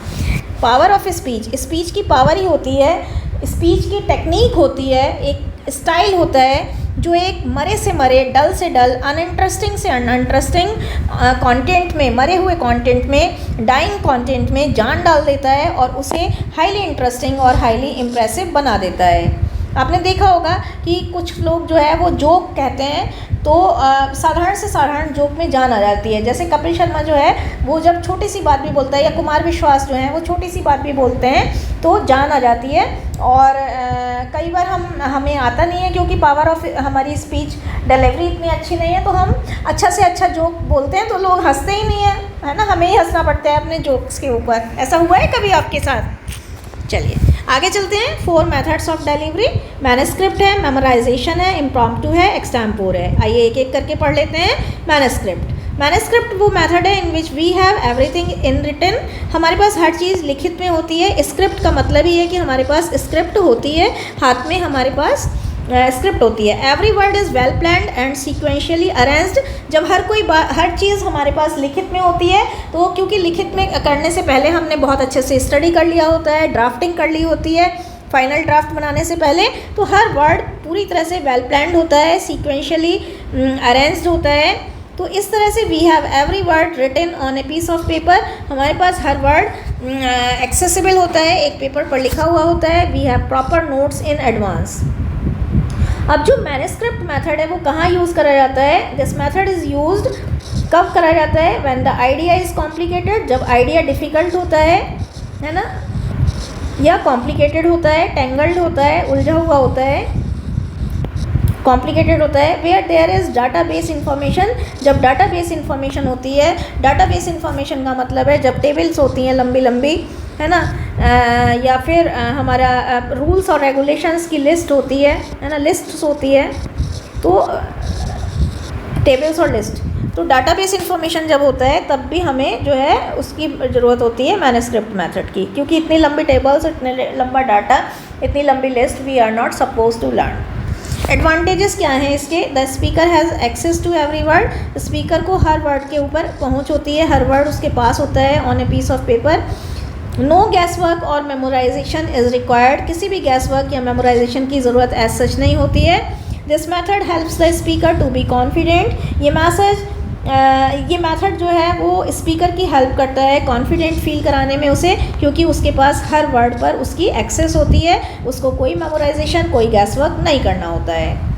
Power of speech, speech की power ही होती है, speech की technique होती है, एक style होता है जो एक मरे से मरे, डल से डल, अनइंटरेस्टिंग से अनइंटरेस्टिंग कंटेंट में, मरे हुए कंटेंट में, डाइंग कंटेंट में जान डाल देता है और उसे हाईली इंटरेस्टिंग और हाईली इम्प्रेसिव बना देता है। आपने देखा होगा कि कुछ लोग जो है वो जोक कहते हैं तो साधारण से साधारण जोक में जान आ जाती है। जैसे कपिल शर्मा जो है वो जब छोटी सी बात भी बोलता है, या कुमार विश्वास जो है वो छोटी सी बात भी बोलते हैं तो जान आ जाती है। और कई बार हमें आता नहीं है क्योंकि पावर ऑफ हमारी स्पीच डिलीवरी इतनी अच्छी नहीं है, तो हम अच्छा से अच्छा जोक बोलते हैं तो लोग हंसते ही नहीं है ना, हमें ही हंसना पड़ता है अपने जोक्स के ऊपर। ऐसा हुआ है कभी आपके साथ? चलिए आगे चलते हैं। 4 मेथड्स ऑफ डिलीवरी। मैनस्क्रिप्ट है, मेमोराइजेशन है, इम्प्रॉम्प्टू है, एक्सटेम्पोर है। आइए एक एक करके पढ़ लेते हैं। मैनस्क्रिप्ट। मैनस्क्रिप्ट वो मेथड है in which we have everything in written. हमारे पास हर चीज़ लिखित में होती है। स्क्रिप्ट का मतलब ही है कि हमारे पास स्क्रिप्ट होती है, हाथ में हमारे पास स्क्रिप्ट होती है। Every word is well planned and sequentially arranged. जब हर चीज़ हमारे पास लिखित में होती है, तो क्योंकि लिखित में करने से पहले हमने बहुत अच्छे से स्टडी कर लिया होता है, ड्राफ्टिंग कर ली होती है फाइनल ड्राफ्ट बनाने से पहले, तो हर वर्ड पूरी तरह से वेल प्लान्ड होता है, सीक्वेंशियली अरेंज्ड होता है। तो इस तरह से we have every word written on a piece of paper. हमारे पास हर वर्ड एक्सेसिबल होता है, एक पेपर पर लिखा हुआ होता है। We have proper notes in advance. अब जो मैनस्क्रिप्ट मेथड है वो कहाँ यूज़ करा जाता है? दिस मेथड इज़ यूज्ड कब करा जाता है? When the idea is complicated, जब आइडिया डिफ़िकल्ट होता है ना, या कॉम्प्लिकेटेड होता है, टेंगल्ड होता है, उलझा हुआ होता है, कॉम्प्लिकेटेड होता है। Where there is database information, जब डाटाबेस इंफॉर्मेशन होती है। डाटाबेस इंफॉर्मेशन का मतलब है जब टेबल्स होती हैं लंबी लंबी, है ना, या फिर हमारा रूल्स और रेगुलेशंस की लिस्ट होती है ना, लिस्ट्स होती है, तो टेबल्स और लिस्ट। तो डाटाबेस इंफॉर्मेशन जब होता है तब भी हमें जो है उसकी ज़रूरत होती है मैनस्क्रिप्ट मेथड की, क्योंकि इतनी लंबी टेबल्स, इतने लंबा डाटा, इतनी लंबी list we are not suppose to learn. Advantages क्या हैं इसके? The speaker has access to every word. Speaker को हर वर्ड के ऊपर पहुंच होती है, हर वर्ड उसके पास होता है on a piece of paper. No guess work और मेमोराइजेशन इज़ रिक्वायर्ड। किसी भी गैस वर्क या मेमोराइजेशन की ज़रूरत एज सच नहीं होती है। This method helps the speaker to be confident. ये मेथड जो है वो स्पीकर की हेल्प करता है कॉन्फिडेंट फील कराने में उसे, क्योंकि उसके पास हर वर्ड पर उसकी एक्सेस होती है, उसको कोई मेमोराइजेशन, कोई गैस वर्क नहीं करना होता है।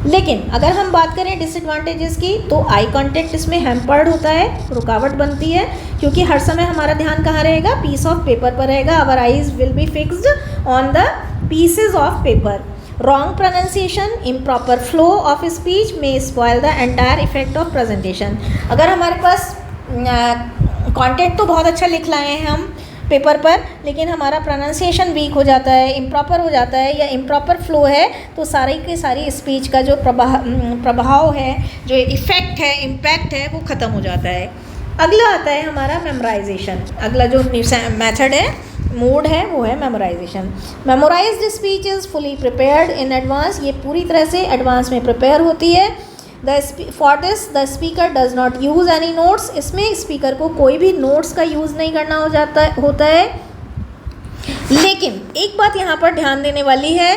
लेकिन अगर हम बात करें डिसएडवांटेजेस की, तो आई कांटेक्ट इसमें हैम्पर्ड होता है, रुकावट बनती है, क्योंकि हर समय हमारा ध्यान कहाँ रहेगा? पीस ऑफ पेपर पर रहेगा। Our eyes will be fixed on the pieces of paper. Wrong pronunciation, improper flow of speech में spoil the entire effect of presentation. अगर हमारे पास कंटेंट तो बहुत अच्छा लिख लाए हैं हम पेपर पर, लेकिन हमारा प्रोनाउंसिएशन वीक हो जाता है, इम्प्रॉपर हो जाता है, या इम्प्रॉपर फ्लो है, तो सारी की सारी स्पीच का जो प्रभाव है, जो इफ़ेक्ट है, इम्पैक्ट है, वो ख़त्म हो जाता है। अगला आता है हमारा मेमोराइजेशन। अगला जो मेथड है, मोड है, वो है memorisation. Memorised speech is fully prepared in advance. ये पूरी तरह से एडवांस में प्रिपेयर होती है। For this the speaker does not use any notes. इसमें स्पीकर को कोई भी नोट्स का यूज़ नहीं करना होता है। लेकिन एक बात यहाँ पर ध्यान देने वाली है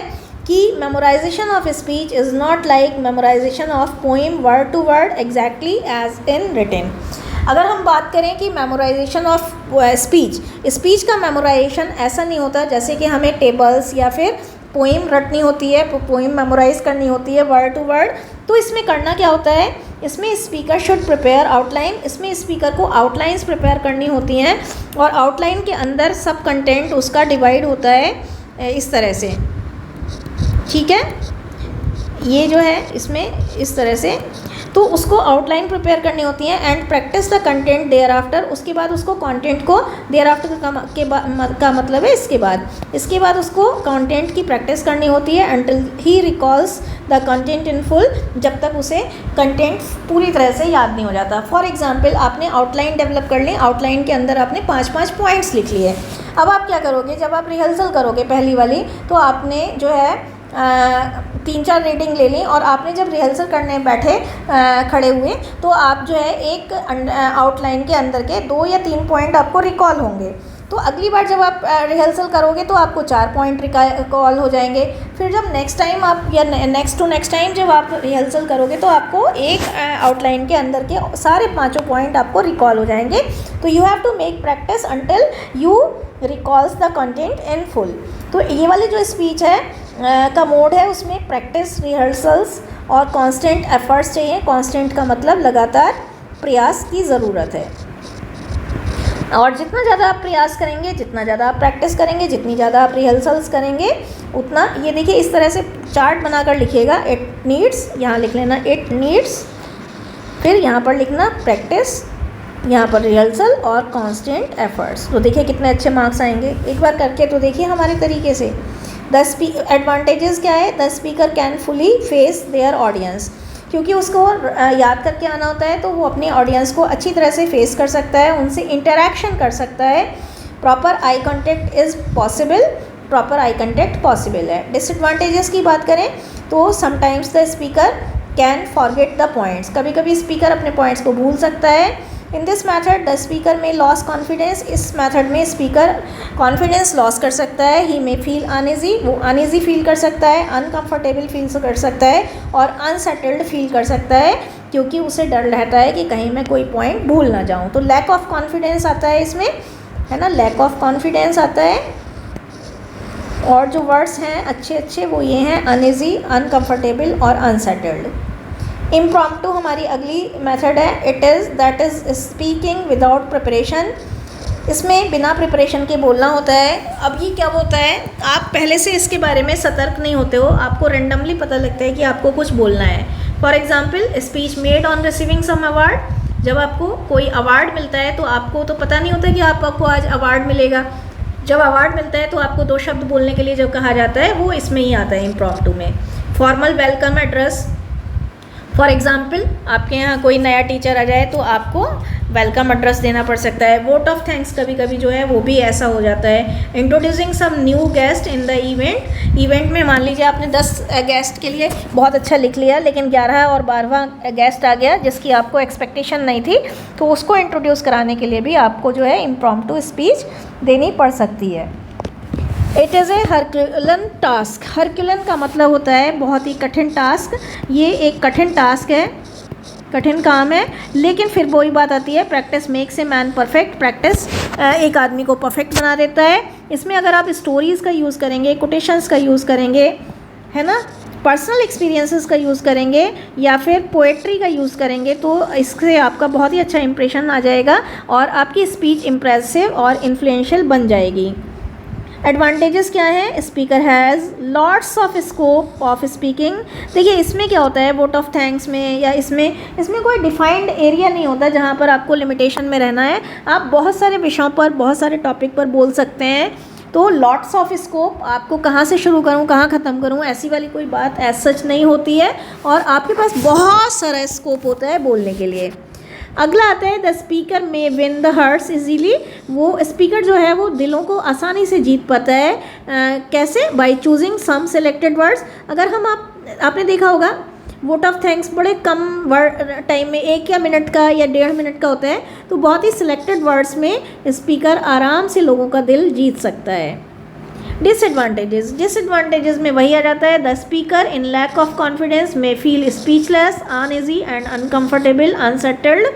कि memorization of speech is not like memorization of poem word to word exactly as in written. अगर हम बात करें कि मेमोराइजेशन ऑफ स्पीच का मेमोराइजेशन ऐसा नहीं होता जैसे कि हमें टेबल्स या फिर पोएम रटनी होती है, पोएम मेमोराइज करनी होती है वर्ड टू वर्ड। तो इसमें करना क्या होता है? इसमें स्पीकर शुड प्रिपेयर आउटलाइन। इसमें स्पीकर को आउटलाइंस प्रिपेयर करनी होती हैं, और आउटलाइन के अंदर सब कंटेंट उसका डिवाइड होता है इस तरह से, ठीक है। ये जो है इसमें इस तरह से, तो उसको आउटलाइन प्रिपेयर करनी होती है and practice the content thereafter. उसके बाद उसको कंटेंट को देयर आफ्टर का मतलब है इसके बाद उसको कंटेंट की प्रैक्टिस करनी होती है until he recalls the content in full, जब तक उसे कंटेंट पूरी तरह से याद नहीं हो जाता। फॉर एग्जाम्पल, आपने आउटलाइन डेवलप कर ली, आउटलाइन के अंदर आपने 5-5 पॉइंट्स लिख लिए। अब आप क्या करोगे? जब आप रिहर्सल करोगे पहली वाली, तो आपने जो है 3-4 रीडिंग ले ली, और आपने जब रिहर्सल करने बैठे खड़े हुए, तो आप जो है एक आउटलाइन के अंदर के 2 या 3 पॉइंट आपको रिकॉल होंगे। तो अगली बार जब आप रिहर्सल करोगे तो आपको 4 पॉइंट रिकॉल हो जाएंगे। फिर जब नेक्स्ट टाइम आप या नेक्स्ट टू नेक्स्ट टाइम जब आप रिहर्सल करोगे तो आपको एक आउटलाइन के अंदर के सारे 5 पॉइंट आपको रिकॉल हो जाएंगे। तो you have to make practice until you recalls the content in full. तो ये वाली जो स्पीच है का मोड है, उसमें प्रैक्टिस, रिहर्सल्स और कांस्टेंट एफर्ट्स चाहिए। कांस्टेंट का मतलब लगातार प्रयास की ज़रूरत है। और जितना ज़्यादा आप प्रयास करेंगे, जितना ज़्यादा आप प्रैक्टिस करेंगे, जितनी ज़्यादा आप रिहर्सल्स करेंगे, उतना, ये देखिए इस तरह से चार्ट बनाकर लिखिएगा। इट नीड्स, यहाँ लिख लेना इट नीड्स, फिर यहाँ पर लिखना प्रैक्टिस, यहाँ पर रिहर्सल और कांस्टेंट एफर्ट्स। तो देखिए कितने अच्छे मार्क्स आएंगे। एक बार करके तो देखिए हमारे तरीके से। एडवांटेजेस क्या है? The speaker can fully face their audience, क्योंकि उसको याद करके आना होता है तो वो अपनी ऑडियंस को अच्छी तरह से फेस कर सकता है, उनसे इंटरेक्शन कर सकता है। Proper eye contact is possible, proper eye contact possible है। डिसएडवांटेजेस की बात करें तो sometimes the speaker can forget the points, कभी कभी स्पीकर अपने पॉइंट्स को भूल सकता है। In this method the speaker में लॉस कॉन्फिडेंस, इस मैथड में स्पीकर कॉन्फिडेंस लॉस कर सकता है। ही मे फील अनईजी, वो अनईजी फील कर सकता है, अनकंफर्टेबल फील कर सकता है और अनसेटल्ड फील कर सकता है, क्योंकि उसे डर रहता है कि कहीं मैं कोई पॉइंट भूल ना जाऊँ। तो लैक ऑफ कॉन्फिडेंस आता है इसमें, है ना, लैक ऑफ कॉन्फिडेंस आता है। और जो वर्ड्स हैं अच्छे अच्छे वो ये हैं अनईजी, अनकंफर्टेबल और अनसेटल्ड। इम्प्रॉम्प्टू हमारी अगली मेथड है। It is that is speaking without preparation, इसमें बिना प्रिपरेशन के बोलना होता है। अब ये क्या होता है, आप पहले से इसके बारे में सतर्क नहीं होते हो, आपको रेंडमली पता लगता है कि आपको कुछ बोलना है। For example speech made on receiving some award, जब आपको कोई अवार्ड मिलता है तो आपको तो पता नहीं होता कि आपको आज अवार्ड मिलेगा। जब अवार्ड मिलता है तो आपको 2 शब्द बोलने के लिए जब कहा जाता है वो इसमें ही आता है इम्प्रॉम्प्टू में। Formal welcome address, for example आपके यहाँ कोई नया टीचर आ जाए तो आपको वेलकम एड्रेस देना पड़ सकता है। वोट ऑफ थैंक्स कभी कभी जो है वो भी ऐसा हो जाता है। Introducing some new guest in the event में मान लीजिए आपने 10 गेस्ट के लिए बहुत अच्छा लिख लिया, लेकिन 11 और 12वां गेस्ट आ गया जिसकी आपको एक्सपेक्टेशन नहीं थी, तो उसको इंट्रोड्यूस कराने के लिए भी आपको जो है इम्प्रॉम्प्टू स्पीच देनी पड़ सकती है। इट इज़ ए हरक्यूलन टास्क, हरक्यूलन का मतलब होता है बहुत ही कठिन टास्क। ये एक कठिन टास्क है, कठिन काम है, लेकिन फिर वही बात आती है, practice makes a man perfect, practice एक आदमी को परफेक्ट बना देता है। इसमें अगर आप स्टोरीज़ का यूज़ करेंगे, कोटेशंस का यूज़ करेंगे, है ना, पर्सनल एक्सपीरियंसेस का यूज़ करेंगे या फिर पोएट्री का यूज़ करेंगे, तो इससे आपका बहुत ही अच्छा इंप्रेशन आ जाएगा और आपकी स्पीच इम्प्रेसिव और इन्फ्लुएंशियल बन जाएगी। एडवांटेजेस क्या है? Speaker has lots of scope of speaking. देखिए इसमें क्या होता है, वोट ऑफ थैंक्स में या इसमें कोई डिफाइंड एरिया नहीं होता जहाँ पर आपको लिमिटेशन में रहना है। आप बहुत सारे विषयों पर, बहुत सारे टॉपिक पर बोल सकते हैं। तो लॉट्स ऑफ स्कोप, आपको कहाँ से शुरू करूँ कहाँ ख़त्म करूँ ऐसी वाली कोई बात एज सच नहीं होती है, और आपके पास बहुत सारा स्कोप होता है बोलने के लिए। अगला आता है द स्पीकर में विन द हार्ट्स इजीली, वो स्पीकर जो है वो दिलों को आसानी से जीत पाता है। कैसे? By choosing some selected words. अगर आपने देखा होगा वोट ऑफ थैंक्स बड़े कम टाइम में, 1 या मिनट का या 1.5 मिनट का होता है, तो बहुत ही सिलेक्टेड वर्ड्स में स्पीकर आराम से लोगों का दिल जीत सकता है। डिसएडवांटेजेस में वही आ जाता है, the speaker in lack of confidence में feel speechless, uneasy and uncomfortable, unsettled.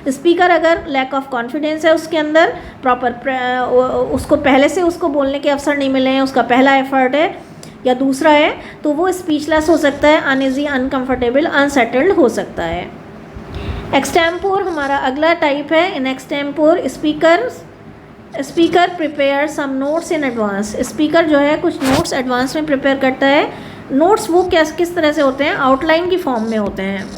Speaker अगर लैक ऑफ कॉन्फिडेंस है उसके अंदर, प्रॉपर उसको पहले से उसको बोलने के अवसर नहीं मिले हैं, उसका पहला एफर्ट है या दूसरा है, तो वो स्पीचलेस हो सकता है, अनईजी, अनकंफर्टेबल, अनसेटल्ड हो सकता है। एक्सटेम्पोर हमारा अगला टाइप है। In extempore speaker prepare some notes in advance. Speaker जो है कुछ नोट्स एडवांस में प्रिपेयर करता है। नोट्स वो किस तरह से होते हैं? आउटलाइन की फॉर्म में होते हैं।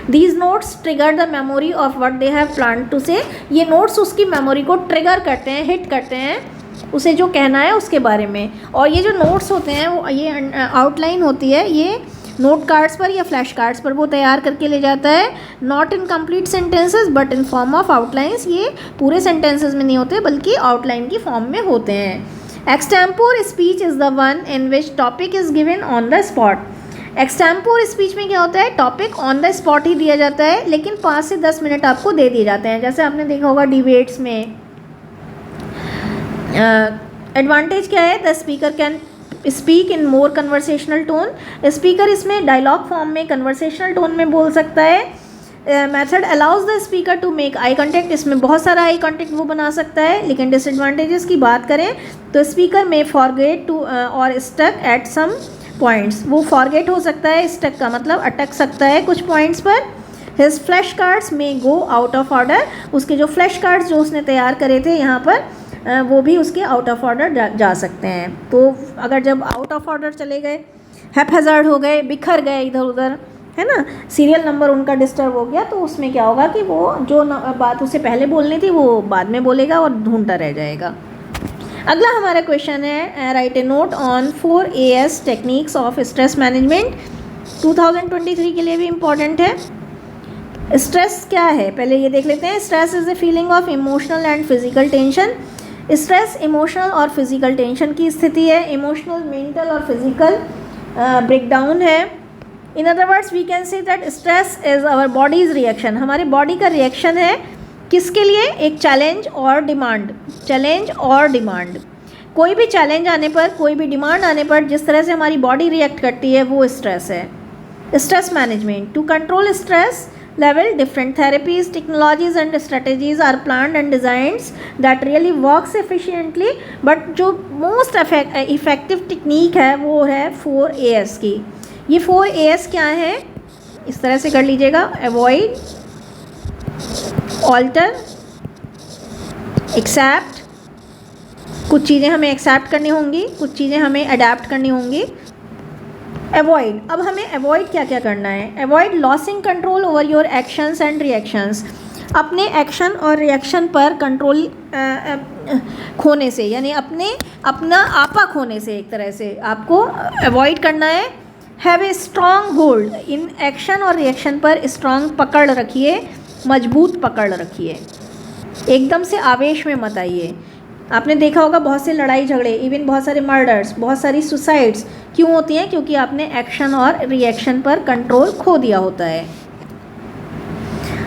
These notes trigger the memory of what they have plan to say. ये नोट्स उसकी मेमोरी को ट्रिगर करते हैं, हिट करते हैं, उसे जो कहना है उसके बारे में। और ये जो नोट्स होते हैं वो ये आउटलाइन होती है, ये नोट कार्ड्स पर या फ्लैश कार्ड्स पर वो तैयार करके ले जाता है। Not in complete sentences but in form of outlines, ये पूरे सेंटेंसेस में नहीं होते बल्कि आउटलाइन की फॉर्म में होते हैं। Extempore speech is the one in which topic is given on the spot. Extempore speech में क्या होता है? टॉपिक ऑन द स्पॉट ही दिया जाता है, लेकिन 5 से 10 मिनट आपको दे दिए जाते हैं, जैसे आपने देखा होगा डिबेट्स में। एडवांटेज क्या है? The speaker can speak in more conversational tone. Speaker इसमें डायलॉग फॉर्म में, कन्वर्सेशनल टोन में बोल सकता है। Method allows the speaker to make eye contact, इसमें बहुत सारा आई कॉन्टेक्ट वो बना सकता है। लेकिन डिसएडवांटेजेस की बात करें तो स्पीकर में फॉरगेट टू और स्टक एट सम पॉइंट्स, वो फॉरगेट हो सकता है, स्टक का मतलब अटक सकता है कुछ पॉइंट्स पर। हिज फ्लैश कार्ड्स में गो आउट ऑफ ऑर्डर, उसके जो फ्लैश कार्ड्स जो उसने तैयार करे थे यहाँ पर वो भी उसके आउट ऑफ ऑर्डर जा सकते हैं। तो अगर जब आउट ऑफ ऑर्डर चले गए, हैपहैज़ार्ड हो गए, बिखर गए इधर उधर, है ना, सीरियल नंबर उनका डिस्टर्ब हो गया, तो उसमें क्या होगा कि वो जो बात उसे पहले बोलनी थी वो बाद में बोलेगा और ढूंढता रह जाएगा। अगला हमारा क्वेश्चन है, right A note on 4 AS techniques of stress management. 2023 के लिए भी इम्पॉर्टेंट है। स्ट्रेस क्या है पहले ये देख लेते हैं। Stress is a feeling of emotional and physical tension. Stress emotional और फिजिकल टेंशन की स्थिति है, इमोशनल, मेंटल और फिजिकल ब्रेकडाउन है। In other words we can say that stress is our body's reaction, हमारे बॉडी का रिएक्शन है किसके लिए, एक चैलेंज और डिमांड। चैलेंज और डिमांड, कोई भी चैलेंज आने पर, कोई भी डिमांड आने पर जिस तरह से हमारी बॉडी रिएक्ट करती है वो स्ट्रेस है। Stress management, to control stress level, different therapies, technologies and strategies are planned and designed that really works efficiently, but जो most effective technique है वो है 4 AS की। ये 4 AS क्या है, इस तरह से कर लीजिएगा, अवॉइड, ऑल्टर, एक्सेप्ट, कुछ चीज़ें हमें एक्सेप्ट करनी होंगी, कुछ चीज़ें हमें अडेप्ट करनी होंगी। अवॉइड, अब हमें अवॉइड क्या क्या करना है। Avoid losing control over your actions and reactions, अपने एक्शन और रिएक्शन पर कंट्रोल खोने से, यानी अपना आपा खोने से, एक तरह से आपको अवॉइड करना है। Have a strong hold in action और रिएक्शन पर स्ट्रॉन्ग पकड़ रखिए, मजबूत पकड़ रखिए, एकदम से आवेश में मत आइए। आपने देखा होगा बहुत से लड़ाई झगड़े, इवन बहुत सारे मर्डर्स, बहुत सारी सुसाइड्स क्यों होती हैं, क्योंकि आपने एक्शन और रिएक्शन पर कंट्रोल खो दिया होता है।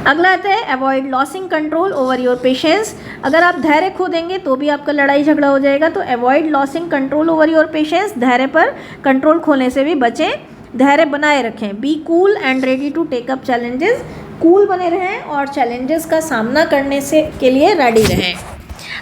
अगला आता है avoid losing control over your patience, अगर आप धैर्य खो देंगे तो भी आपका लड़ाई झगड़ा हो जाएगा। तो avoid losing control over your patience, धैर्य पर कंट्रोल खोने से भी बचें, धैर्य बनाए रखें। Be cool and ready to take up challenges, cool बने रहें और चैलेंजेस का सामना करने से के लिए रेडी रहें।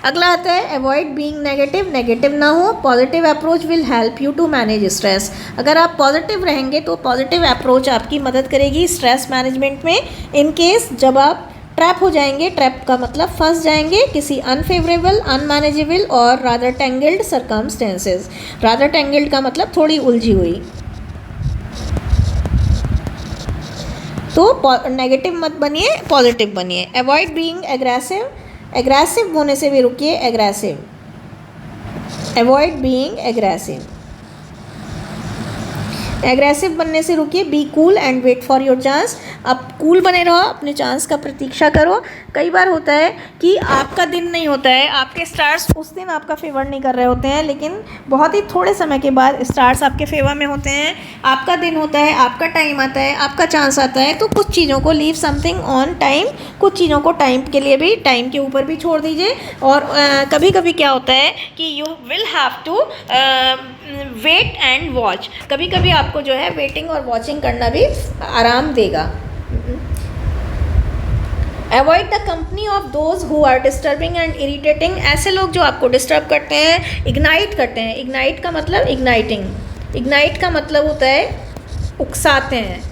अगला आता है अवॉइड बीइंग नेगेटिव, नेगेटिव ना हो, positive approach will help you to manage stress. अगर आप पॉजिटिव रहेंगे तो पॉजिटिव अप्रोच आपकी मदद करेगी स्ट्रेस मैनेजमेंट में। इन केस जब आप ट्रैप हो जाएंगे, ट्रैप का मतलब फंस जाएंगे किसी अनफेवरेबल, अनमैनेजेबल और rather tangled circumstances. Rather tangled का मतलब थोड़ी उलझी हुई। तो नेगेटिव मत बनिए, पॉजिटिव बनिए। अवॉइड बीइंग एग्रेसिव, एग्रेसिव होने से भी रुकिए, aggressive, avoid being aggressive, aggressive बनने से रुकिए। Be cool and wait for your chance, आप कूल बने रहो, अपने चांस का प्रतीक्षा करो। कई बार होता है कि आपका दिन नहीं होता है, आपके स्टार्स उस दिन आपका फेवर नहीं कर रहे होते हैं, लेकिन बहुत ही थोड़े समय के बाद स्टार्स आपके फेवर में होते हैं, आपका दिन होता है, आपका टाइम आता है, आपका चांस आता है। तो कुछ चीज़ों को लीव समथिंग ऑन टाइम, कुछ चीज़ों को टाइम के लिए भी, टाइम के ऊपर भी छोड़ दीजिए। और कभी कभी क्या होता है कि you will have to wait and watch, कभी कभी आपको जो है वेटिंग और वॉचिंग करना भी आराम देगा। Avoid the company of those who are disturbing and irritating, ऐसे लोग जो आपको डिस्टर्ब करते हैं, इग्नाइट करते हैं। इग्नाइट का मतलब इग्नाइटिंग, इग्नाइट का मतलब होता है उकसाते हैं,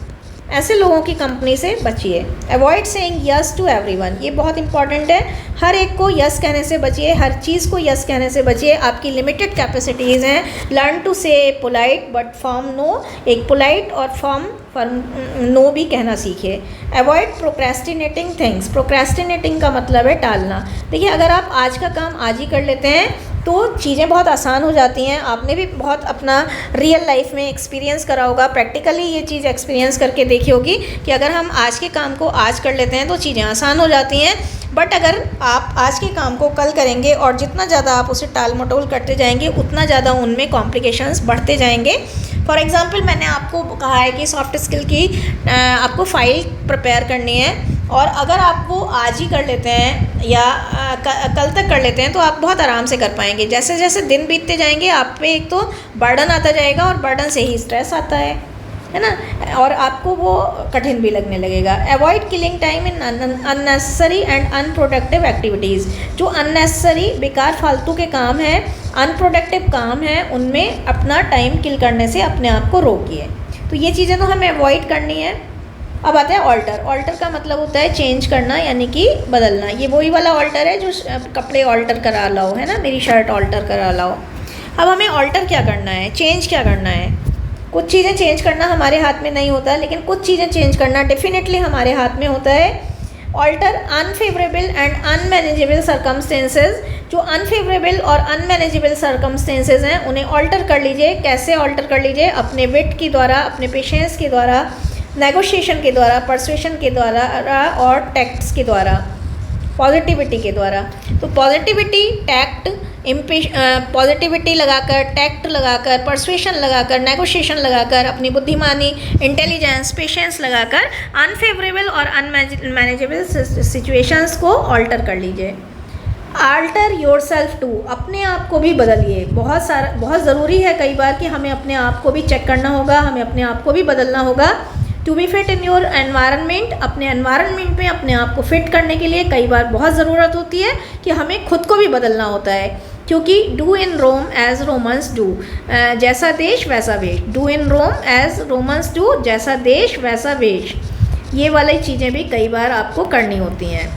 ऐसे लोगों की कंपनी से बचिए। Avoid saying yes to everyone, ये बहुत इंपॉर्टेंट है, हर एक को यस कहने से बचिए, हर चीज़ को यस कहने से बचिए। आपकी लिमिटेड कैपेसिटीज़ हैं। लर्न टू से पोलाइट बट फर्म नो, एक पोलाइट और फर्म नो भी कहना सीखिए। अवॉइड प्रोक्रेस्टिनेटिंग थिंग्स, प्रोक्रेस्टिनेटिंग का मतलब है टालना। देखिए, अगर आप आज का काम आज ही कर लेते हैं तो चीज़ें बहुत आसान हो जाती हैं। आपने भी बहुत अपना रियल लाइफ में एक्सपीरियंस करा होगा, प्रैक्टिकली ये चीज़ एक्सपीरियंस करके देखी होगी कि अगर हम आज के काम को आज कर लेते हैं तो चीज़ें आसान हो जाती हैं। बट अगर आप आज के काम को कल करेंगे और जितना ज़्यादा आप उसे टाल मटोल करते जाएंगे उतना ज़्यादा उनमें कॉम्प्लिकेशंस बढ़ते जाएंगे। फॉर एग्ज़ाम्पल, मैंने आपको कहा है कि सॉफ्ट स्किल की आपको फ़ाइल प्रिपेयर करनी है, और अगर आप वो आज ही कर लेते हैं या कल तक कर लेते हैं तो आप बहुत आराम से कर पाएंगे। जैसे जैसे दिन बीतते जाएंगे आप पे एक तो बर्डन आता जाएगा, और बर्डन से ही स्ट्रेस आता है ना, और आपको वो कठिन भी लगने लगेगा। Avoid killing time in unnecessary and unproductive activities, जो अननेसेसरी बेकार फालतू के काम हैं, अनप्रोडक्टिव काम हैं, उनमें अपना टाइम किल करने से अपने आप को रोकिए। तो ये चीज़ें तो हमें अवॉइड करनी है। अब आता है ऑल्टर। ऑल्टर का मतलब होता है चेंज करना, यानी कि बदलना। ये वही वाला ऑल्टर है जो कपड़े ऑल्टर करा लाओ, है ना, मेरी शर्ट ऑल्टर करा लाओ। अब हमें ऑल्टर क्या करना है, चेंज क्या करना है। कुछ चीज़ें चेंज करना हमारे हाथ में नहीं होता, लेकिन कुछ चीज़ें चेंज करना डेफिनेटली हमारे हाथ में होता है। Alter unfavourable and unmanageable circumstances. जो अनफेवरेबल और अनमैनेजेबल सर्कमस्टेंसेज हैं उन्हें ऑल्टर कर लीजिए। कैसे ऑल्टर कर लीजिए? अपने विट के द्वारा, अपने पेशेंस के द्वारा, नेगोशिएशन के द्वारा, परसुएशन के द्वारा और टैक्ट्स के द्वारा, पॉजिटिविटी के द्वारा। तो पॉजिटिविटी, टैक्ट, पॉजिटिविटी लगाकर, टैक्ट लगाकर, परसुएशन लगाकर, नेगोशिएशन लगाकर, अपनी बुद्धिमानी, इंटेलिजेंस, पेशेंस लगाकर अनफेवरेबल और अनमैनेजेबल सिचुएशंस को ऑल्टर कर लीजिए। आल्टर योर सेल्फ टू, अपने आप को भी बदलिए। बहुत ज़रूरी है कई बार कि हमें अपने आप को भी चेक करना होगा, हमें अपने आप को भी बदलना होगा। To be fit in your environment, अपने एनवायरनमेंट में अपने आप को फिट करने के लिए कई बार बहुत ज़रूरत होती है कि हमें खुद को भी बदलना होता है, क्योंकि do in Rome as Romans do, जैसा देश वैसा वेश। Do in Rome as Romans do, जैसा देश वैसा वेश। ये वाली चीज़ें भी कई बार आपको करनी होती हैं।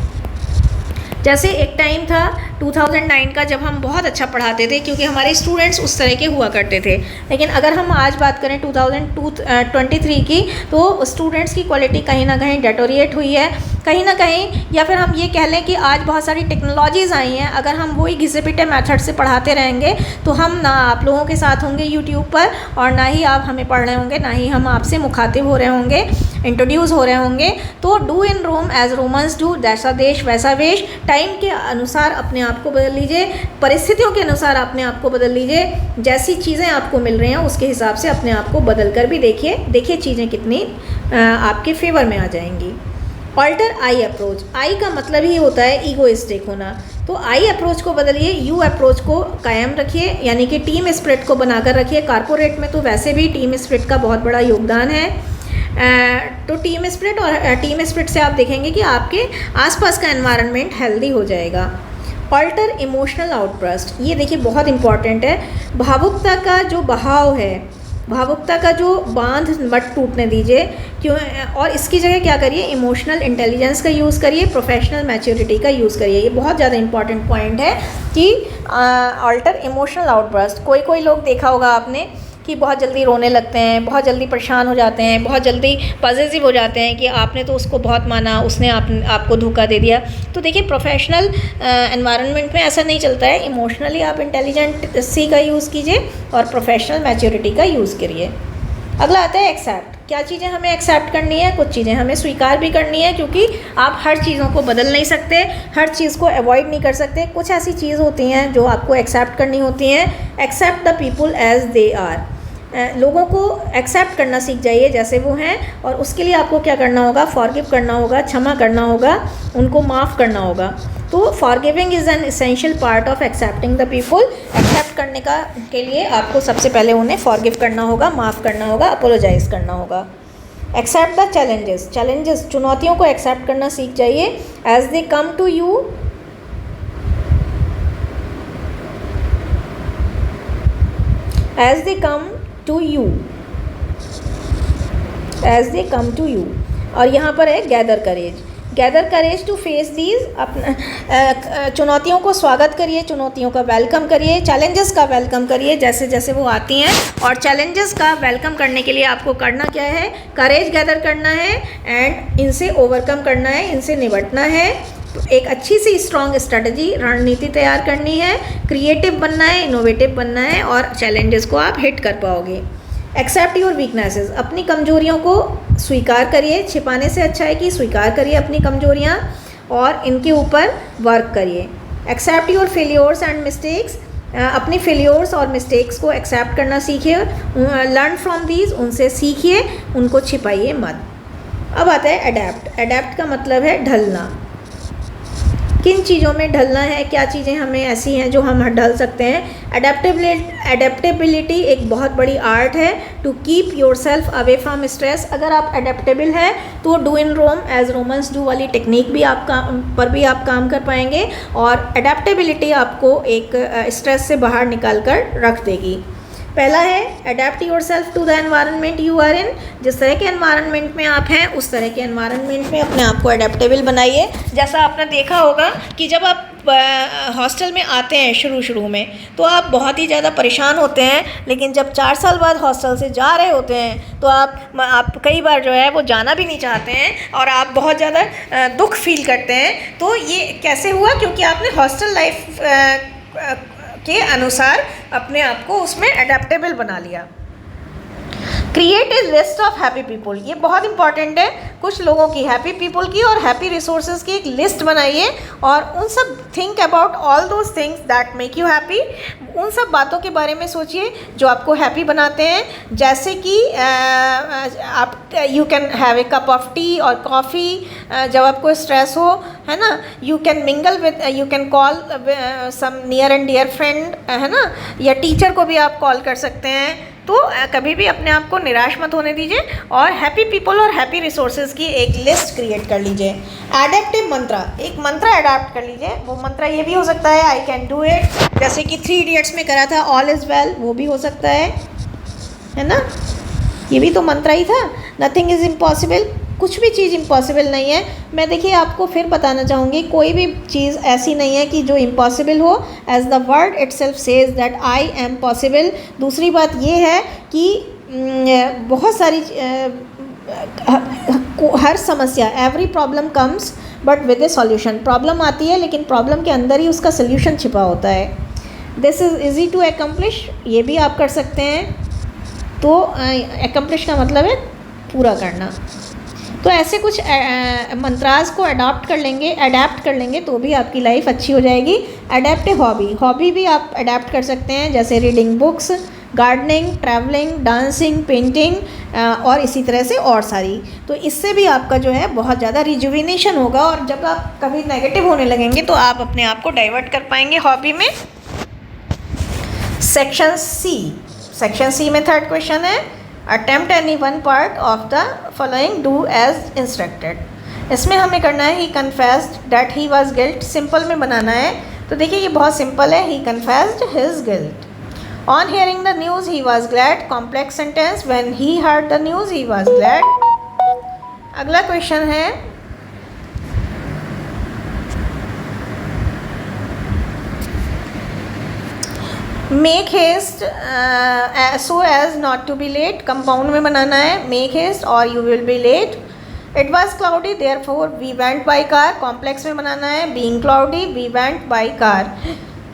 जैसे एक टाइम था 2009 का जब हम बहुत अच्छा पढ़ाते थे, क्योंकि हमारे स्टूडेंट्स उस तरह के हुआ करते थे। लेकिन अगर हम आज बात करें 2023 की, तो स्टूडेंट्स की क्वालिटी कहीं ना कहीं डेटोरिएट हुई है, कहीं ना कहीं, या फिर हम ये कह लें कि आज बहुत सारी टेक्नोलॉजीज़ आई हैं। अगर हम वही घिसे पिटे मेथड से पढ़ाते रहेंगे तो हम ना आप लोगों के साथ होंगे यूट्यूब पर, और ना ही आप हमें पढ़ रहे होंगे, ना ही हम आपसे मुखातिब हो रहे होंगे, इंट्रोड्यूस हो रहे होंगे। तो do in Rome as Romans do, जैसा देश वैसा वेश। टाइम के अनुसार अपने आप को बदल लीजिए, परिस्थितियों के अनुसार अपने आप को बदल लीजिए। जैसी चीज़ें आपको मिल रही हैं उसके हिसाब से अपने आप को बदल कर भी देखिए चीज़ें कितनी आपके फेवर में आ जाएंगी। Alter I approach. आई का मतलब ही होता है ईगोइस्टिक होना। तो आई अप्रोच को बदलिए, यू अप्रोच को कायम रखिए, यानी कि टीम स्पिरिट को बनाकर रखिए। कॉर्पोरेट में तो वैसे भी टीम स्पिरिट का बहुत बड़ा योगदान है। तो टीम स्पिरिट, और टीम स्पिरिट से आप देखेंगे कि आपके आसपास का एनवायरनमेंट हेल्दी हो जाएगा। ऑल्टर इमोशनल आउटबर्स्ट, ये देखिए बहुत इंपॉर्टेंट है। भावुकता का जो बहाव है, भावुकता का जो बांध मत टूटने दीजिए, क्यों, और इसकी जगह क्या करिए, इमोशनल इंटेलिजेंस का यूज़ करिए, प्रोफेशनल मैच्योरिटी का यूज़ करिए। ये बहुत ज़्यादा इंपॉर्टेंट पॉइंट है कि ऑल्टर इमोशनल आउटबर्स्ट। कोई लोग देखा होगा आपने कि बहुत जल्दी रोने लगते हैं, बहुत जल्दी परेशान हो जाते हैं, बहुत जल्दी पॉजिटिव हो जाते हैं कि आपने तो उसको बहुत माना, उसने आपको धोखा दे दिया। तो देखिए प्रोफेशनल एनवायरनमेंट में ऐसा नहीं चलता है। इमोशनली आप इंटेलिजेंट सी का यूज़ कीजिए और प्रोफेशनल मैच्योरिटी का यूज़ करिए। अगला आता है एक्सेप्ट। क्या चीज़ें हमें एक्सेप्ट करनी है, कुछ चीज़ें हमें स्वीकार भी करनी है, क्योंकि आप हर चीज़ों को बदल नहीं सकते, हर चीज़ को अवॉइड नहीं कर सकते। कुछ ऐसी चीज़ होती हैं जो आपको एक्सेप्ट करनी होती हैं। Accept the people as they are. लोगों को एक्सेप्ट करना सीख जाइए जैसे वो हैं, और उसके लिए आपको क्या करना होगा, फॉरगिव करना होगा, क्षमा करना होगा, उनको माफ़ करना होगा। तो forgiving is an essential part of accepting the people. Accept करने के लिए आपको सबसे पहले उन्हें फॉरगिव करना होगा, माफ़ करना होगा, अपोलोजाइज़ करना होगा। एक्सेप्ट द चैलेंजेस, चुनौतियों को एक्सेप्ट करना सीख जाइए। As they come to you, as they come to you, as they come to you। और यहाँ पर है gather courage to face these. अपना चुनौतियों को स्वागत करिए, चुनौतियों का वेलकम करिए, चैलेंजेस का वेलकम करिए जैसे जैसे वो आती हैं। और चैलेंजेस का वेलकम करने के लिए आपको करना क्या है, करेज गैदर करना है एंड इनसे ओवरकम करना है, इनसे निपटना है। एक अच्छी सी स्ट्रॉन्ग स्ट्रेटजी, रणनीति तैयार करनी है, क्रिएटिव बनना है, इनोवेटिव बनना है, और चैलेंजेस को आप हिट कर पाओगे। एक्सेप्ट योर वीकनेसेस, अपनी कमजोरियों को स्वीकार करिए। छिपाने से अच्छा है कि स्वीकार करिए अपनी कमजोरियाँ और इनके ऊपर वर्क करिए। एक्सेप्ट योर फेलियोर्स एंड मिस्टेक्स, अपनी फेलियोर्स और मिस्टेक्स को एक्सेप्ट करना सीखिए। लर्न फ्रॉम दीज, उनसे सीखिए, उनको छिपाइए मत। अब आता है अडेप्ट। अडेप्ट का मतलब है ढलना। किन चीज़ों में ढलना है, क्या चीज़ें हमें ऐसी हैं जो हम ढल सकते हैं। एडेप्टेबिलिटी एक बहुत बड़ी आर्ट है। To keep your self away from stress, अगर आप एडेप्टेबल हैं तो do in Rome as Romans do वाली टेक्निक भी आप काम कर पाएंगे, और एडेप्टेबिलिटी आपको एक स्ट्रेस से बाहर निकाल कर रख देगी। पहला है adapt your self to the environment you are in. जिस तरह के एनवायरनमेंट में आप हैं उस तरह के एनवायरनमेंट में अपने आप को अडेप्टेबल बनाइए। जैसा आपने देखा होगा कि जब आप हॉस्टल में आते हैं शुरू में तो आप बहुत ही ज़्यादा परेशान होते हैं, लेकिन जब 4 साल बाद हॉस्टल से जा रहे होते हैं तो आप कई बार जो है वो जाना भी नहीं चाहते हैं और आप बहुत ज़्यादा दुख फील करते हैं। तो ये कैसे हुआ? क्योंकि आपने हॉस्टल लाइफ के अनुसार अपने आप को उसमें अडेप्टेबल बना लिया। Create a list of happy people, ये बहुत इंपॉर्टेंट है। कुछ लोगों की, हैप्पी पीपल की और हैप्पी रिसोर्सेज की एक लिस्ट बनाइए और उन सब, think about all those things that make you happy. उन सब बातों के बारे में सोचिए जो आपको हैप्पी बनाते हैं। जैसे कि आप you can have a cup of tea और कॉफ़ी जब आपको स्ट्रेस हो, है ना। You can mingle with, you can call some near and dear friend, है ना, या टीचर को भी आप कॉल कर सकते हैं। तो कभी भी अपने आप को निराश मत होने दीजिए और हैप्पी पीपल और हैप्पी रिसोर्सेज की एक लिस्ट क्रिएट कर लीजिए। एडेप्टिव मंत्रा, एक मंत्रा अडाप्ट कर लीजिए। वो मंत्रा ये भी हो सकता है आई कैन डू इट, जैसे कि 3 इडियट्स में करा था ऑल इज़ वेल, वो भी हो सकता है ना। ये भी तो मंत्रा ही था। नथिंग इज़ इम्पॉसिबल, कुछ भी चीज़ इम्पॉसिबल नहीं है। मैं देखिए आपको फिर बताना चाहूँगी, कोई भी चीज़ ऐसी नहीं है कि जो इम्पॉसिबल हो, as the word itself says that I am possible. दूसरी बात ये है कि बहुत सारी हर समस्या, every problem comes but with a solution. Problem आती है लेकिन प्रॉब्लम के अंदर ही उसका सोल्यूशन छिपा होता है। This is easy to accomplish, ये भी आप कर सकते हैं। तो एकम्प्लिश का मतलब है पूरा करना। तो ऐसे कुछ मंत्रास को अडॉप्ट कर लेंगे तो भी आपकी लाइफ अच्छी हो जाएगी। अडेप्ट ए हॉबी भी आप अडेप्ट कर सकते हैं, जैसे reading books, gardening, travelling, dancing, painting और इसी तरह से और सारी। तो इससे भी आपका जो है बहुत ज़्यादा रिजुविनेशन होगा और जब आप कभी नेगेटिव होने लगेंगे तो आप अपने आप को डाइवर्ट कर पाएंगे हॉबी में। सेक्शन सी में 3rd क्वेश्चन है, attempt any one part of the following, do as instructed. इसमें हमें करना है he confessed that he was guilt. Simple में बनाना है। तो देखिए ये बहुत सिंपल है, he confessed his guilt. On hearing the news he was glad, complex sentence, when he heard the news he was glad. अगला क्वेश्चन है, make haste so as not to be late. Compound में बनाना है, make haste और you will be late. It was cloudy therefore we went by car. Complex में बनाना है, being cloudy we went by car.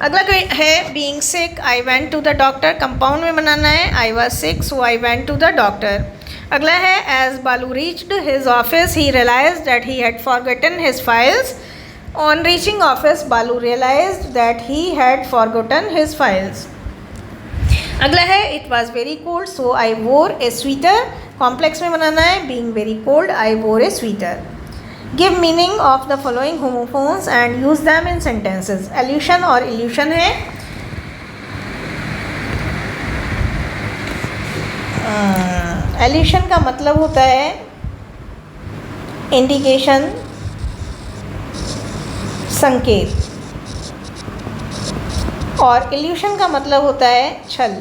अगला है, being sick I went to the doctor. Compound में बनाना है, I was sick so I went to the doctor. अगला है, as Balu reached his office he realized that he had forgotten his files. On reaching office, Balu realized that he had forgotten his files. अगला है, it was very cold, so I wore a sweater. Complex में बनाना है, being very cold, I wore a sweater. Give meaning of the following homophones and use them in sentences. Allusion और illusion है। Allusion का मतलब होता है indication, संकेत, और इल्यूशन का मतलब होता है छल।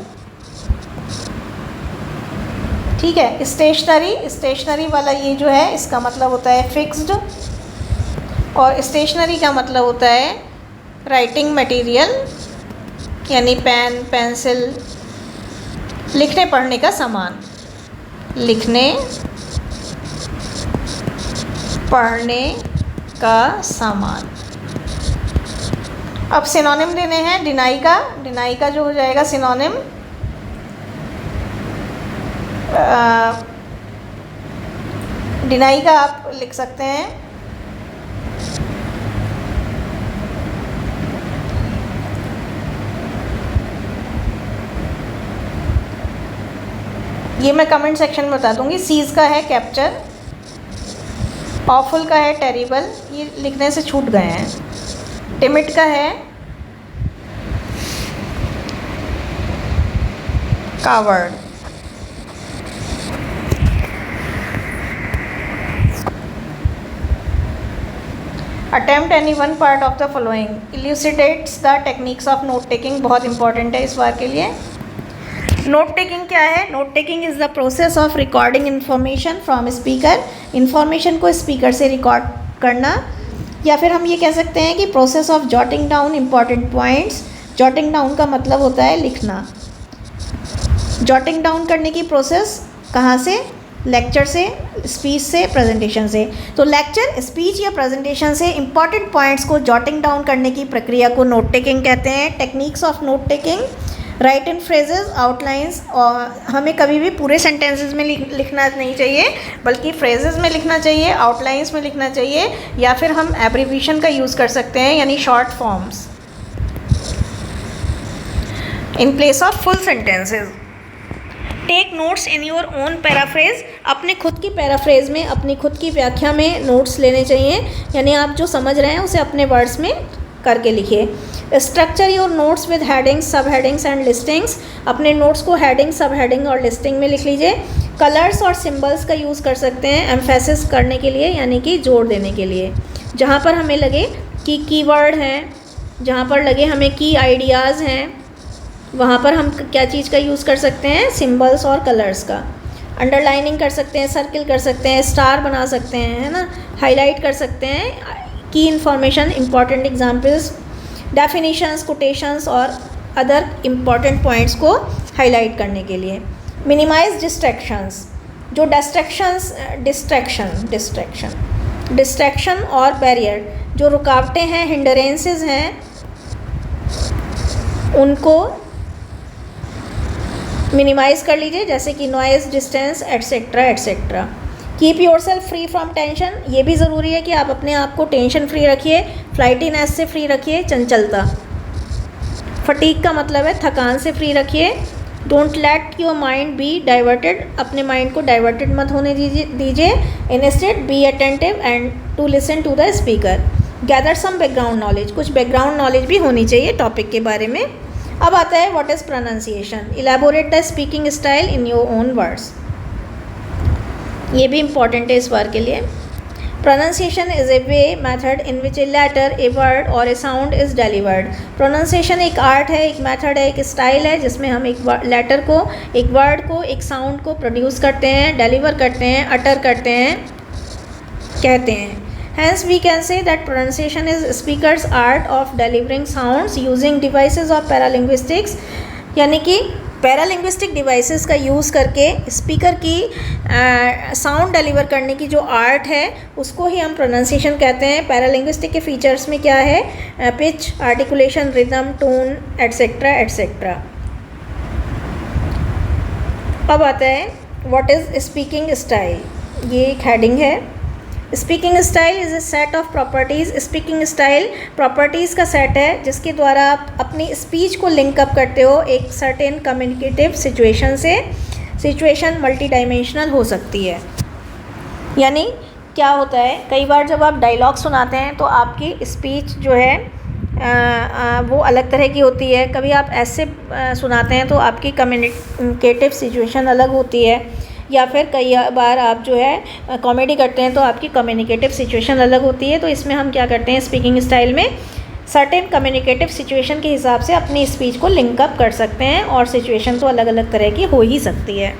ठीक है। स्टेशनरी वाला ये जो है इसका मतलब होता है फिक्स्ड, और स्टेशनरी का मतलब होता है राइटिंग मटेरियल, यानी पेन, पेंसिल, लिखने पढ़ने का सामान। लिखने पढ़ने का सामान। अब सिनोनिम लेने हैं डिनाई का जो हो जाएगा सिनोनिम, डिनाई का आप लिख सकते हैं ये मैं कमेंट सेक्शन में बता दूंगी। सीज का है कैप्चर, ऑफुल का है टेरिबल, ये लिखने से छूट गए हैं। टिमिड का है coward. Attempt any one part of the following elucidates the techniques of note taking, बहुत इंपॉर्टेंट है इस बार के लिए। नोट टेकिंग क्या है? Note taking is the process of recording information from speaker, information को स्पीकर से रिकॉर्ड करना, या फिर हम ये कह सकते हैं कि process of jotting down important points. Jotting down का मतलब होता है लिखना। जॉटिंग डाउन करने की प्रोसेस कहाँ से? लेक्चर से, स्पीच से, प्रेजेंटेशन से। तो लेक्चर, स्पीच या प्रेजेंटेशन से इंपॉर्टेंट पॉइंट्स को जॉटिंग डाउन करने की प्रक्रिया को नोट टेकिंग कहते हैं। Techniques of note taking, right in phrases, outlines. और हमें कभी भी पूरे सेंटेंसेस में लिखना नहीं चाहिए, बल्कि फ्रेजेस में लिखना चाहिए, आउटलाइंस में लिखना चाहिए, या फिर हम एब्रीविएशन का यूज़ कर सकते हैं, यानी short forms in place of full sentences. Take notes in your own paraphrase, अपने खुद की पैराफ्रेज में, अपनी खुद की व्याख्या में नोट्स लेने चाहिए, यानी आप जो समझ रहे हैं उसे अपने वर्ड्स में करके लिखिए। Structure your notes with headings, सब हेडिंग्स एंड लिस्टिंग्स, अपने नोट्स को हेडिंग, सब हेडिंग और लिस्टिंग में लिख लीजिए। कलर्स और सिंबल्स का यूज़ कर सकते हैं एम्फेसिस करने के लिए, यानी कि जोर देने के लिए। जहाँ पर हमें लगे कि कीवर्ड हैं, जहाँ पर लगे हमें की आइडियाज़ हैं, वहाँ पर हम क्या चीज़ का यूज़ कर सकते हैं? सिंबल्स और कलर्स का। अंडरलाइनिंग कर सकते हैं, सर्किल कर सकते हैं, स्टार बना सकते हैं, है ना, हाईलाइट कर सकते हैं की information, important examples, definitions, quotations और अदर इम्पॉर्टेंट पॉइंट्स को हाईलाइट करने के लिए। मिनिमाइज डिस्ट्रैक्शंस, जो डिस्ट्रैक्शन और बैरियर, जो रुकावटें हैं, हिंडरेंसेस हैं, उनको मिनिमाइज़ कर लीजिए, जैसे कि noise, distance, etcetera etcetera. Keep your self free from tension, ये भी ज़रूरी है कि आप अपने आप को टेंशन फ्री रखिए, फ्लाइटीनेस से फ्री रखिए, चंचलता। फटीग का मतलब है थकान से फ्री रखिए। Don't let your mind be diverted, अपने माइंड को डाइवर्टेड मत होने दीजिए। Instead be attentive and to listen to the speaker. Gather some background knowledge, कुछ बैकग्राउंड नॉलेज भी होनी चाहिए टॉपिक के बारे में। अब आता है what is pronunciation. Elaborate the speaking style in your own words, ये भी इम्पॉर्टेंट है इस बार के लिए। Pronunciation is a way method in which a letter, a word और a sound is delivered. Pronunciation एक आर्ट है, एक मेथड है, एक स्टाइल है, जिसमें हम एक लेटर को, एक वर्ड को, एक साउंड को प्रोड्यूस करते हैं, डिलीवर करते हैं, अटर करते हैं, कहते हैं। Hence we can say that pronunciation is speaker's art of delivering sounds using devices of paralinguistics, यानी कि पैरालिंग्विस्टिक डिवाइसेस का यूज़ करके स्पीकर की साउंड डिलीवर करने की जो आर्ट है उसको ही हम प्रोनाउंसिएशन कहते हैं। पैरालिंग्विस्टिक के फीचर्स में क्या है? Pitch, articulation, rhythm, tone etcetera etcetera. अब आता है व्हाट इज़ स्पीकिंग स्टाइल, ये एक हेडिंग है। Speaking style is a set of properties. Speaking style properties का सेट है जिसके द्वारा आप अपनी स्पीच को लिंकअप करते हो एक सर्टेन कम्युनिकेटिव सिचुएशन से। सिचुएशन मल्टी डायमेंशनल हो सकती है, यानी क्या होता है, कई बार जब आप डायलॉग सुनाते हैं तो आपकी स्पीच जो है वो अलग तरह की होती है। कभी आप ऐसे सुनाते हैं तो आपकी कम्युनिकेटिव सिचुएशन अलग होती है, या फिर कई बार आप जो है कॉमेडी करते हैं तो आपकी कम्युनिकेटिव सिचुएशन अलग होती है। तो इसमें हम क्या करते हैं, स्पीकिंग स्टाइल में सर्टेन कम्युनिकेटिव सिचुएशन के हिसाब से अपनी स्पीच को लिंक अप कर सकते हैं, और सिचुएशन तो अलग अलग तरह की हो ही सकती है।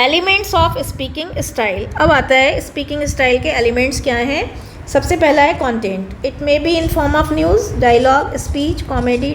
Elements of speaking style. अब आता है स्पीकिंग स्टाइल के एलिमेंट्स क्या हैं। सबसे पहला है content. It may be in form of news, dialogue, speech, comedy,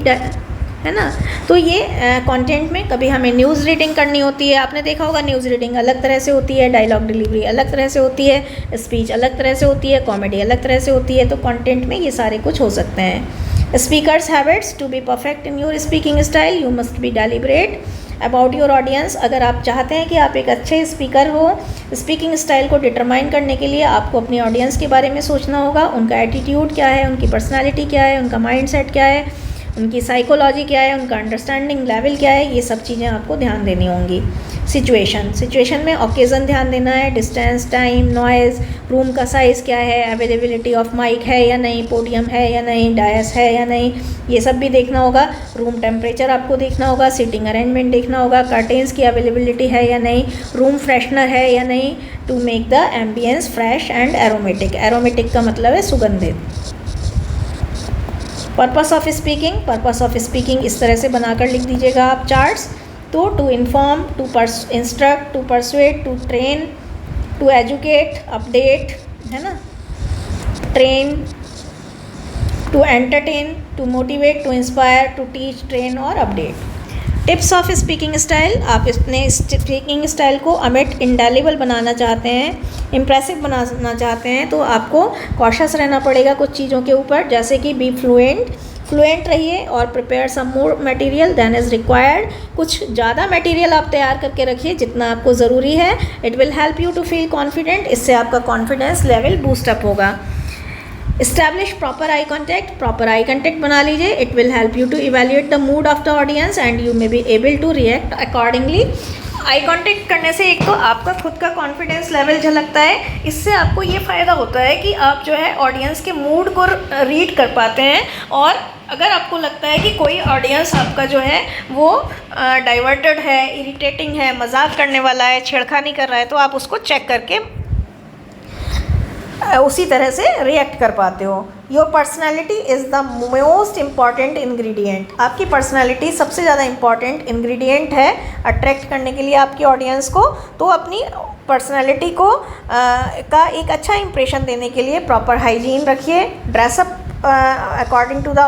है ना। तो ये कंटेंट में कभी हमें न्यूज़ रीडिंग करनी होती है, आपने देखा होगा न्यूज़ रीडिंग अलग तरह से होती है, डायलॉग डिलीवरी अलग तरह से होती है, स्पीच अलग तरह से होती है, कॉमेडी अलग तरह से होती है। तो कंटेंट में ये सारे कुछ हो सकते हैं। Speakers' habits. To be perfect in your speaking style you must be deliberate about your audience. अगर आप चाहते हैं कि आप एक अच्छे स्पीकर हो, स्पीकिंग स्टाइल को डिटरमाइन करने के लिए आपको अपनी ऑडियंस के बारे में सोचना होगा। उनका एटीट्यूड क्या है, उनकी पर्सनैलिटी क्या है, उनका माइंड सेट क्या है, उनकी साइकोलॉजी क्या है, उनका अंडरस्टैंडिंग लेवल क्या है, ये सब चीज़ें आपको ध्यान देनी होंगी। सिचुएशन में ओकेज़न ध्यान देना है, डिस्टेंस, टाइम, नॉइज़, रूम का साइज़ क्या है, अवेलेबिलिटी ऑफ माइक है या नहीं, पोडियम है या नहीं, डायस है या नहीं, ये सब भी देखना होगा। रूम टेम्परेचर आपको देखना होगा, सीटिंग अरेंजमेंट देखना होगा, कर्टेंस की अवेलेबिलिटी है या नहीं, रूम फ्रेशनर है या नहीं, to make the ambience fresh and aromatic. Aromatic का मतलब है सुगंधित। Purpose of speaking, purpose of speaking इस तरह से बनाकर लिख दीजिएगा आप चार्ट्स। तो to inform, to instruct, to persuade, to train, to educate, update, है ना, train, to entertain, to motivate, to inspire, to teach, train और update. Tips of speaking style, आप अपने स्पीकिंग स्टाइल को अमिट इंडेलिबल बनाना चाहते हैं, इम्प्रेसिव बनाना चाहते हैं, तो आपको कॉशियस रहना पड़ेगा कुछ चीज़ों के ऊपर, जैसे कि बी फ्लुएंट रहिए और prepare some more material than is required. कुछ ज़्यादा मटेरियल आप तैयार करके रखिए जितना आपको ज़रूरी है। It will help you to feel confident, इससे आपका कॉन्फिडेंस लेवल बूस्टअप होगा। इस्टेब्लिश प्रॉपर आई कॉन्टैक्ट बना लीजिए। It will help you to evaluate the mood of the audience and you may be able to react accordingly. Eye contact करने से एक तो आपका खुद का कॉन्फिडेंस लेवल झलकता है, इससे आपको ये फ़ायदा होता है कि आप जो है ऑडियंस के मूड को रीड कर पाते हैं, और अगर आपको लगता है कि कोई ऑडियंस आपका जो है वो डाइवर्टेड है, इरिटेटिंग है, मजाक करने वाला है, छेड़खानी कर रहा है, तो आप उसको चेक करके उसी तरह से रिएक्ट कर पाते हो। Your personality is the most important ingredient, आपकी पर्सनैलिटी सबसे ज़्यादा इम्पॉर्टेंट इंग्रेडिएंट है अट्रैक्ट करने के लिए आपकी ऑडियंस को। तो अपनी पर्सनैलिटी को का एक अच्छा इंप्रेशन देने के लिए प्रॉपर हाइजीन रखिए, dress up according to the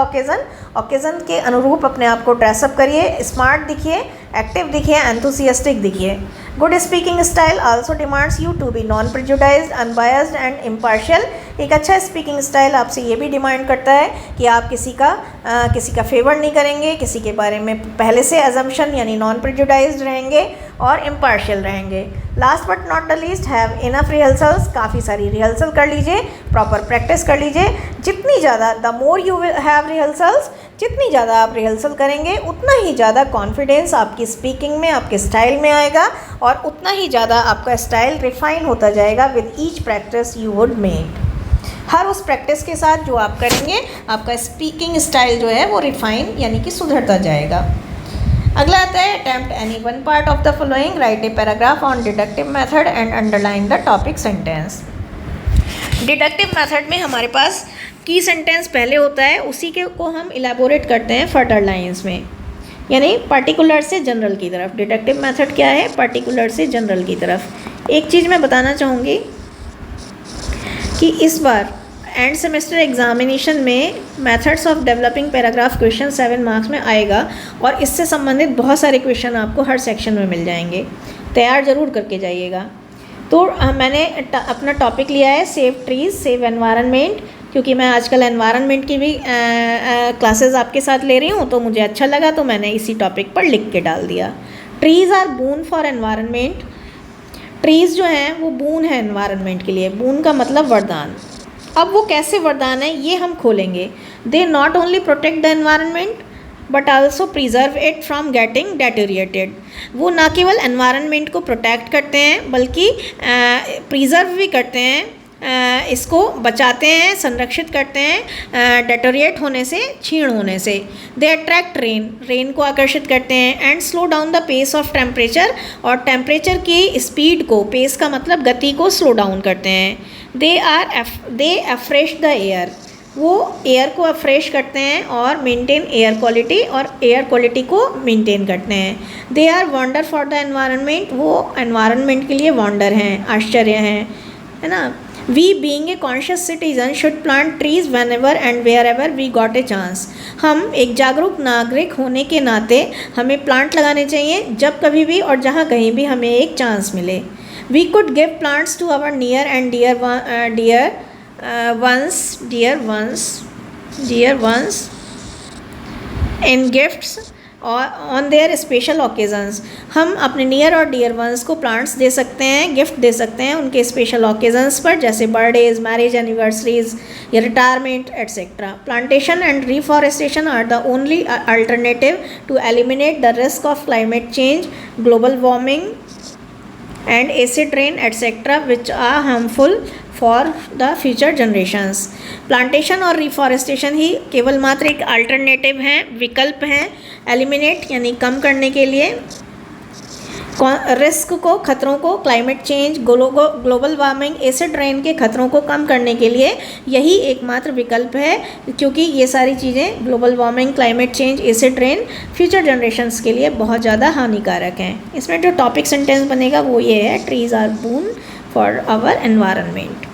occasion के अनुरूप अपने आप को ड्रेसअप करिए, स्मार्ट दिखिए, एक्टिव दिखिए, एंथुसियास्टिक दिखिए। Good speaking style also demands you to be non prejudiced, unbiased and impartial. एक अच्छा स्पीकिंग स्टाइल आपसे ये भी डिमांड करता है कि आप किसी का फेवर नहीं करेंगे, किसी के बारे में पहले से अजम्पशन यानी नॉन प्रेजुडाइज्ड रहेंगे और इम्पार्शियल रहेंगे। Last but not the least, have enough rehearsals, काफ़ी सारी रिहर्सल कर लीजिए, प्रॉपर प्रैक्टिस कर लीजिए। जितनी ज़्यादा, the more you will have rehearsals, जितनी ज़्यादा आप रिहर्सल करेंगे उतना ही ज़्यादा कॉन्फिडेंस आपकी स्पीकिंग में, आपके स्टाइल में आएगा, और उतना ही ज़्यादा आपका स्टाइल रिफाइन होता जाएगा with each practice you would make. हर उस प्रैक्टिस के साथ जो आप करेंगे आपका स्पीकिंग स्टाइल जो है वो रिफाइन यानी कि सुधरता जाएगा। अगला आता है attempt any one part of the following, right a paragraph on deductive method and underline the topic sentence. Deductive method में हमारे पास की सेंटेंस पहले होता है, उसी के को हम इलेबोरेट करते हैं फर्दर लाइंस में, यानी पर्टिकुलर से जनरल की तरफ। डिडक्टिव मेथड क्या है? पर्टिकुलर से जनरल की तरफ। एक चीज़ मैं बताना चाहूँगी कि इस बार एंड सेमेस्टर एग्जामिनेशन में methods of developing paragraph question 7 marks में आएगा, और इससे संबंधित बहुत सारे क्वेश्चन आपको हर सेक्शन में मिल जाएंगे, तैयार ज़रूर करके जाइएगा। तो मैंने अपना टॉपिक लिया है सेव ट्रीज सेव एनवायरनमेंट, क्योंकि मैं आजकल एनवायरनमेंट की भी क्लासेस आपके साथ ले रही हूँ, तो मुझे अच्छा लगा तो मैंने इसी टॉपिक पर लिख के डाल दिया। Trees are boon for environment, trees जो हैं वो बून है एनवायरनमेंट के लिए। बून का मतलब वरदान। अब वो कैसे वरदान है ये हम खोलेंगे। They not only protect the environment but also preserve it from getting deteriorated. वो ना केवल एनवायरनमेंट को प्रोटेक्ट करते हैं बल्कि प्रिजर्व भी करते हैं, इसको बचाते हैं, संरक्षित करते हैं डेटोरिएट होने से, क्षीण होने से। दे अट्रैक्ट रेन को आकर्षित करते हैं and slow down the pace of temperature, और टेम्परेचर की स्पीड को, पेस का मतलब गति को, स्लो डाउन करते हैं। दे अफ्रेश द एयर, वो एयर को अफ्रेश करते हैं और मेंटेन एयर क्वालिटी, और एयर क्वालिटी को मेंटेन करते हैं। They are wonder for the environment, वो एनवायरनमेंट के लिए वंडर हैं, आश्चर्य हैं, है ना। We being a conscious citizen should plant trees whenever and wherever we got a chance. हम एक जागरूक नागरिक होने के नाते हमें प्लांट लगाने चाहिए जब कभी भी और जहाँ कहीं भी हमें एक चांस मिले। We could give plants to our near and dear ones in gifts on their special occasions. हम अपने नियर और डियर वंस को प्लांट्स दे सकते हैं, गिफ्ट दे सकते हैं उनके स्पेशल ओकेजन्स पर, जैसे बर्थडेज, मैरिज एनिवर्सरीज या retirement etcetera. Plantation and reforestation are the only alternative to eliminate the risk of climate change, global warming and acid rain etcetera which are harmful for the future generations. Plantation और reforestation ही केवल मात्र एक alternative हैं, विकल्प हैं, eliminate यानी कम करने के लिए, रिस्क को, खतरों को, climate change, global warming, acid rain के खतरों को कम करने के लिए यही एकमात्र विकल्प है, क्योंकि ये सारी चीज़ें global warming, climate change, acid rain future generations के लिए बहुत ज़्यादा हानिकारक हैं। इसमें जो टॉपिक सेंटेंस बनेगा वो ये है, trees are boon for our environment.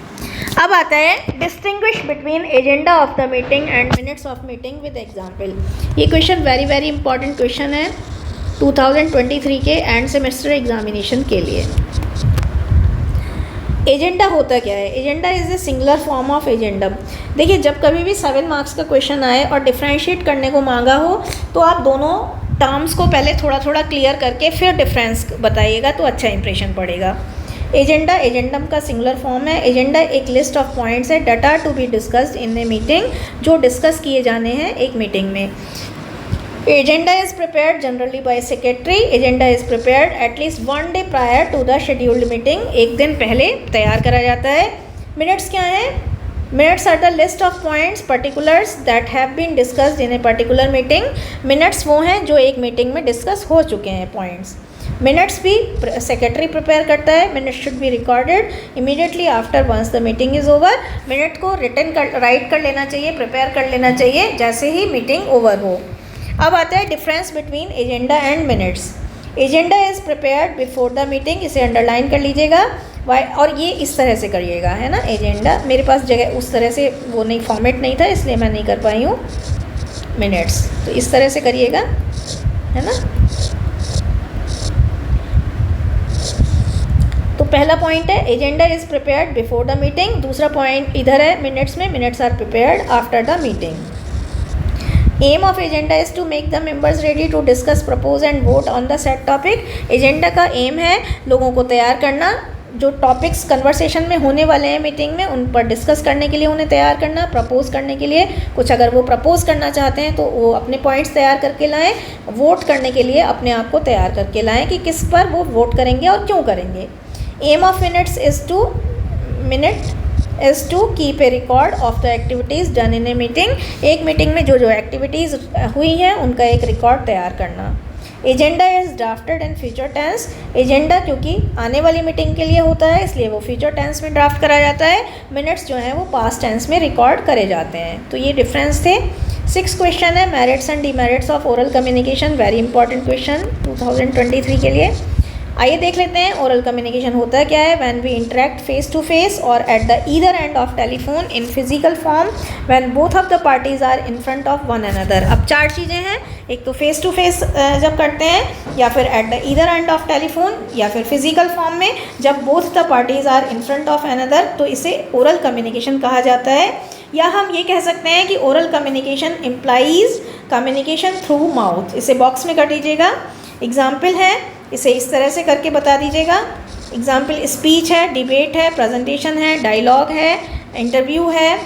अब आता है distinguish between agenda of the meeting and minutes of meeting with example. ये question very very important question है 2023 के एंड सेमेस्टर एग्जामिनेशन के लिए। एजेंडा होता क्या है? Agenda is a singular form of agendum. देखिए, जब कभी भी 7 मार्क्स का क्वेश्चन आए और डिफ्रेंशिएट करने को मांगा हो तो आप दोनों टर्म्स को पहले थोड़ा थोड़ा क्लियर करके फिर डिफरेंस बताइएगा तो अच्छा इंप्रेशन पड़ेगा। एजेंडा एजेंडम का सिंगुलर फॉर्म है। एजेंडा एक लिस्ट ऑफ पॉइंट्स है that are to be discussed in a meeting, जो डिस्कस किए जाने हैं एक मीटिंग में। Agenda is prepared generally by secretary. Agenda is prepared at least 1 day prior to the scheduled meeting, एक दिन पहले तैयार करा जाता है। मिनट्स क्या हैं? Minutes are the list of points particulars that have been discussed in a particular meeting. Minutes वो हैं जो एक मीटिंग में डिस्कस हो चुके हैं पॉइंट्स। मिनट्स भी सेक्रेटरी प्रिपेयर करता है। Minutes should be recorded immediately after once the meeting is over. Minute को राइट कर लेना चाहिए, प्रिपेयर कर लेना चाहिए जैसे ही मीटिंग ओवर हो। अब आता है difference between agenda and minutes. Agenda is prepared before the meeting, इसे अंडरलाइन कर लीजिएगा और ये इस तरह से करिएगा, है ना। एजेंडा मेरे पास जगह उस तरह से वो नहीं, फॉर्मेट नहीं था इसलिए मैं नहीं कर पाई हूँ। मिनट्स तो इस तरह से करिएगा, है ना। तो पहला पॉइंट है agenda is prepared before the meeting. दूसरा पॉइंट इधर है मिनट्स में, minutes are prepared after the meeting. Aim of agenda is to make the members ready to discuss, propose and vote on the set topic. Agenda का aim है लोगों को तैयार करना, जो टॉपिक्स कन्वर्सेशन में होने वाले हैं मीटिंग में उन पर डिस्कस करने के लिए उन्हें तैयार करना, प्रपोज करने के लिए कुछ अगर वो प्रपोज करना चाहते हैं तो वो अपने पॉइंट्स तैयार करके लाएं, वोट करने के लिए अपने आप को तैयार करके लाएं कि किस पर वो वोट करेंगे और क्यों करेंगे। Aim of minutes is to keep a record of the activities done in a meeting. एक मीटिंग में जो जो एक्टिविटीज़ हुई हैं उनका एक रिकॉर्ड तैयार करना। Agenda is drafted in future tense. Agenda क्योंकि आने वाली मीटिंग के लिए होता है इसलिए वो फ्यूचर टेंस में ड्राफ्ट करा जाता है। मिनट्स जो हैं वो पास्ट टेंस में रिकॉर्ड करे जाते हैं। तो ये डिफरेंस थे। 6 क्वेश्चन है merits and demerits of oral communication, very important question 2023 के लिए। आइए देख लेते हैं ओरल कम्युनिकेशन होता क्या है। When we interact face to face और at the either end of telephone in physical form when both of the parties are in front of one another. अब 4 चीज़ें हैं, एक तो फेस टू फेस जब करते हैं, या फिर at the either end of telephone, या फिर फिजिकल फॉर्म में जब both the parties are in front of another, तो इसे ओरल कम्युनिकेशन कहा जाता है। या हम ये कह सकते हैं कि oral communication implies communication through mouth. इसे बॉक्स में कर दीजिएगा। एग्जाम्पल है, इसे इस तरह से करके बता दीजिएगा। एग्जाम्पल स्पीच है, डिबेट है, प्रेजेंटेशन है, डायलॉग है, इंटरव्यू है,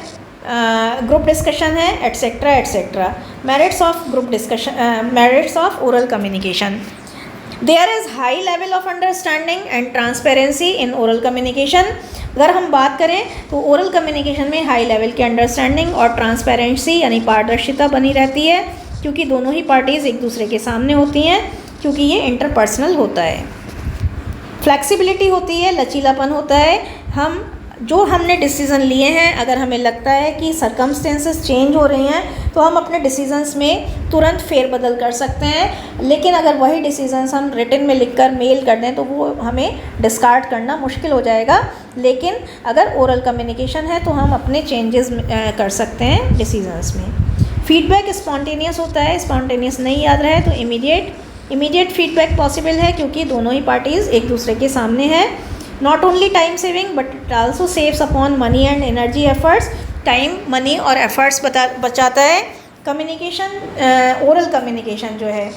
ग्रुप डिस्कशन है, etcetera etcetera. Merits of group discussion, merits of oral communication. There is high level of understanding and transparency in oral communication. अगर हम बात करें तो ओरल कम्युनिकेशन में हाई लेवल की अंडरस्टैंडिंग और ट्रांसपेरेंसी यानी पारदर्शिता बनी रहती है, क्योंकि दोनों ही पार्टीज़ एक दूसरे के सामने होती हैं, क्योंकि ये इंटरपर्सनल होता है। फ्लेक्सिबिलिटी होती है, लचीलापन होता है। हमने डिसीज़न लिए हैं, अगर हमें लगता है कि सरकमस्टेंसेस चेंज हो रही हैं तो हम अपने डिसीजंस में तुरंत फेरबदल कर सकते हैं। लेकिन अगर वही डिसीजंस हम रिटन में लिखकर मेल कर दें तो वो हमें डिस्कार्ड करना मुश्किल हो जाएगा। लेकिन अगर ओरल कम्युनिकेशन है तो हम अपने चेंजेस कर सकते हैं डिसीजंस में। फीडबैक स्पॉन्टेनियस होता है, स्पॉन्टेनियस नहीं याद रहे तो इमीडिएट फीडबैक पॉसिबल है, क्योंकि दोनों ही पार्टीज़ एक दूसरे के सामने हैं। Not only time saving but it also saves upon money and energy efforts. Time, money और एफर्ट्स बचाता है। कम्युनिकेशन, ओरल कम्युनिकेशन जो है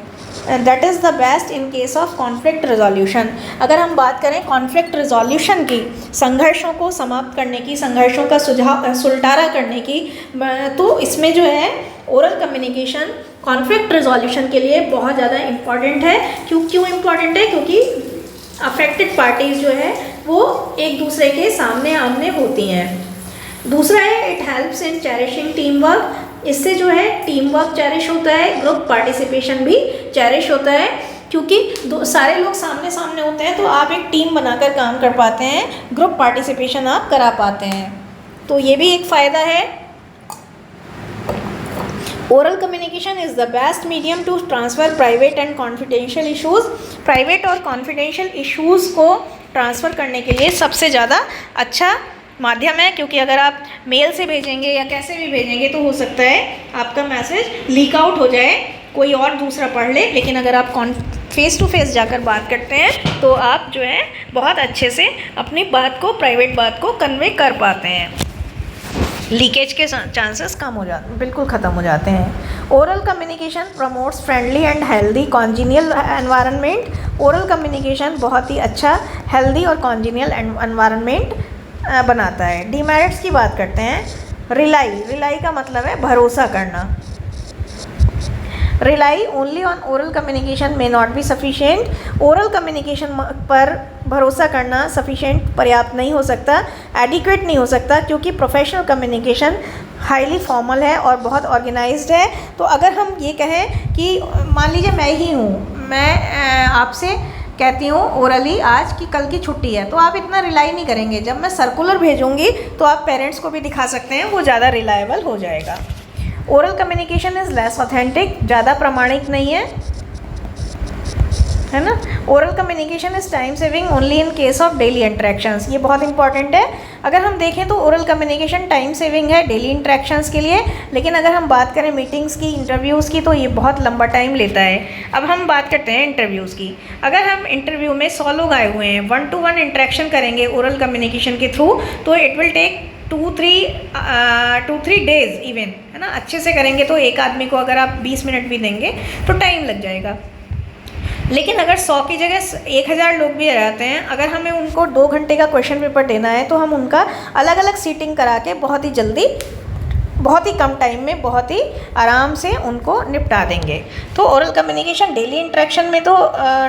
that is the best in case of conflict resolution. अगर हम बात करें कॉन्फ्लिक्ट रिजोल्यूशन की, संघर्षों को समाप्त करने की, संघर्षों का सुलटारा करने की, तो इसमें जो है ओरल कम्युनिकेशन कॉन्फ्लिक्ट रिजोल्यूशन के लिए बहुत ज़्यादा इम्पॉर्टेंट है। क्यों इम्पॉर्टेंट है? क्योंकि अफेक्टेड पार्टीज़ जो है वो एक दूसरे के सामने आमने होती हैं। दूसरा है it helps in cherishing team work. इससे जो है टीम वर्क चेरिश होता है, ग्रुप पार्टिसिपेशन भी चेरिश होता है। क्योंकि सारे लोग सामने सामने होते हैं तो आप एक टीम बनाकर काम कर पाते हैं, ग्रुप पार्टिसिपेशन आप करा पाते हैं, तो ये भी एक फ़ायदा है। Oral communication is the best medium to transfer private and confidential issues. Private और कॉन्फिडेंशियल इश्यूज़ को ट्रांसफ़र करने के लिए सबसे ज़्यादा अच्छा माध्यम है, क्योंकि अगर आप मेल से भेजेंगे या कैसे भी भेजेंगे तो हो सकता है आपका मैसेज लीक आउट हो जाए, कोई और दूसरा पढ़ ले। लेकिन अगर आप फेस टू फेस जाकर बात करते हैं तो आप जो है बहुत अच्छे से अपनी बात को, प्राइवेट बात को कन्वे कर पाते हैं, लीकेज के चांसेस कम हो जाते, बिल्कुल ख़त्म हो जाते हैं। Oral communication promotes friendly and healthy congenial environment. Oral communication बहुत ही अच्छा हेल्दी और कॉन्जीनियल एनवायरनमेंट बनाता है। डीमेरिट्स की बात करते हैं। रिलाई का मतलब है भरोसा करना। Rely only on oral communication may not be sufficient. Oral communication पर भरोसा करना सफिशिएंट, पर्याप्त नहीं हो सकता, एडिक्वेट नहीं हो सकता, क्योंकि प्रोफेशनल कम्युनिकेशन हाईली फॉर्मल है और बहुत ऑर्गेनाइज्ड है। तो अगर हम ये कहें कि मान लीजिए मैं ही हूँ, मैं आपसे कहती हूँ ओरली आज की कल की छुट्टी है, तो आप इतना रिलाई नहीं करेंगे। जब मैं सर्कुलर भेजूँगी तो आप पेरेंट्स को भी दिखा सकते हैं, वो ज़्यादा रिलायबल हो जाएगा। Oral communication is less authentic, ज़्यादा प्रामाणिक नहीं है ना। Oral communication is time saving only in case of daily interactions. ये बहुत इंपॉर्टेंट है। अगर हम देखें तो ओरल कम्युनिकेशन टाइम सेविंग है डेली इंटरेक्शंस के लिए, लेकिन अगर हम बात करें मीटिंग्स की, इंटरव्यूज़ की, तो ये बहुत लंबा टाइम लेता है। अब हम बात करते हैं इंटरव्यूज़ की। अगर हम इंटरव्यू में 100 लोग आए हुए हैं, 1 to 1 इंटरेक्शन करेंगे ओरल कम्युनिकेशन के थ्रू, तो it will take 2-3 days even, है ना। अच्छे से करेंगे तो एक आदमी को अगर आप 20 मिनट भी देंगे तो टाइम लग जाएगा। लेकिन अगर 100 की जगह 1000 लोग भी आ जाते हैं, अगर हमें उनको 2 घंटे का क्वेश्चन पेपर देना है तो हम उनका अलग अलग सीटिंग करा के बहुत ही जल्दी, बहुत ही कम टाइम में, बहुत ही आराम से उनको निपटा देंगे। तो ओरल कम्युनिकेशन डेली इंटरेक्शन में तो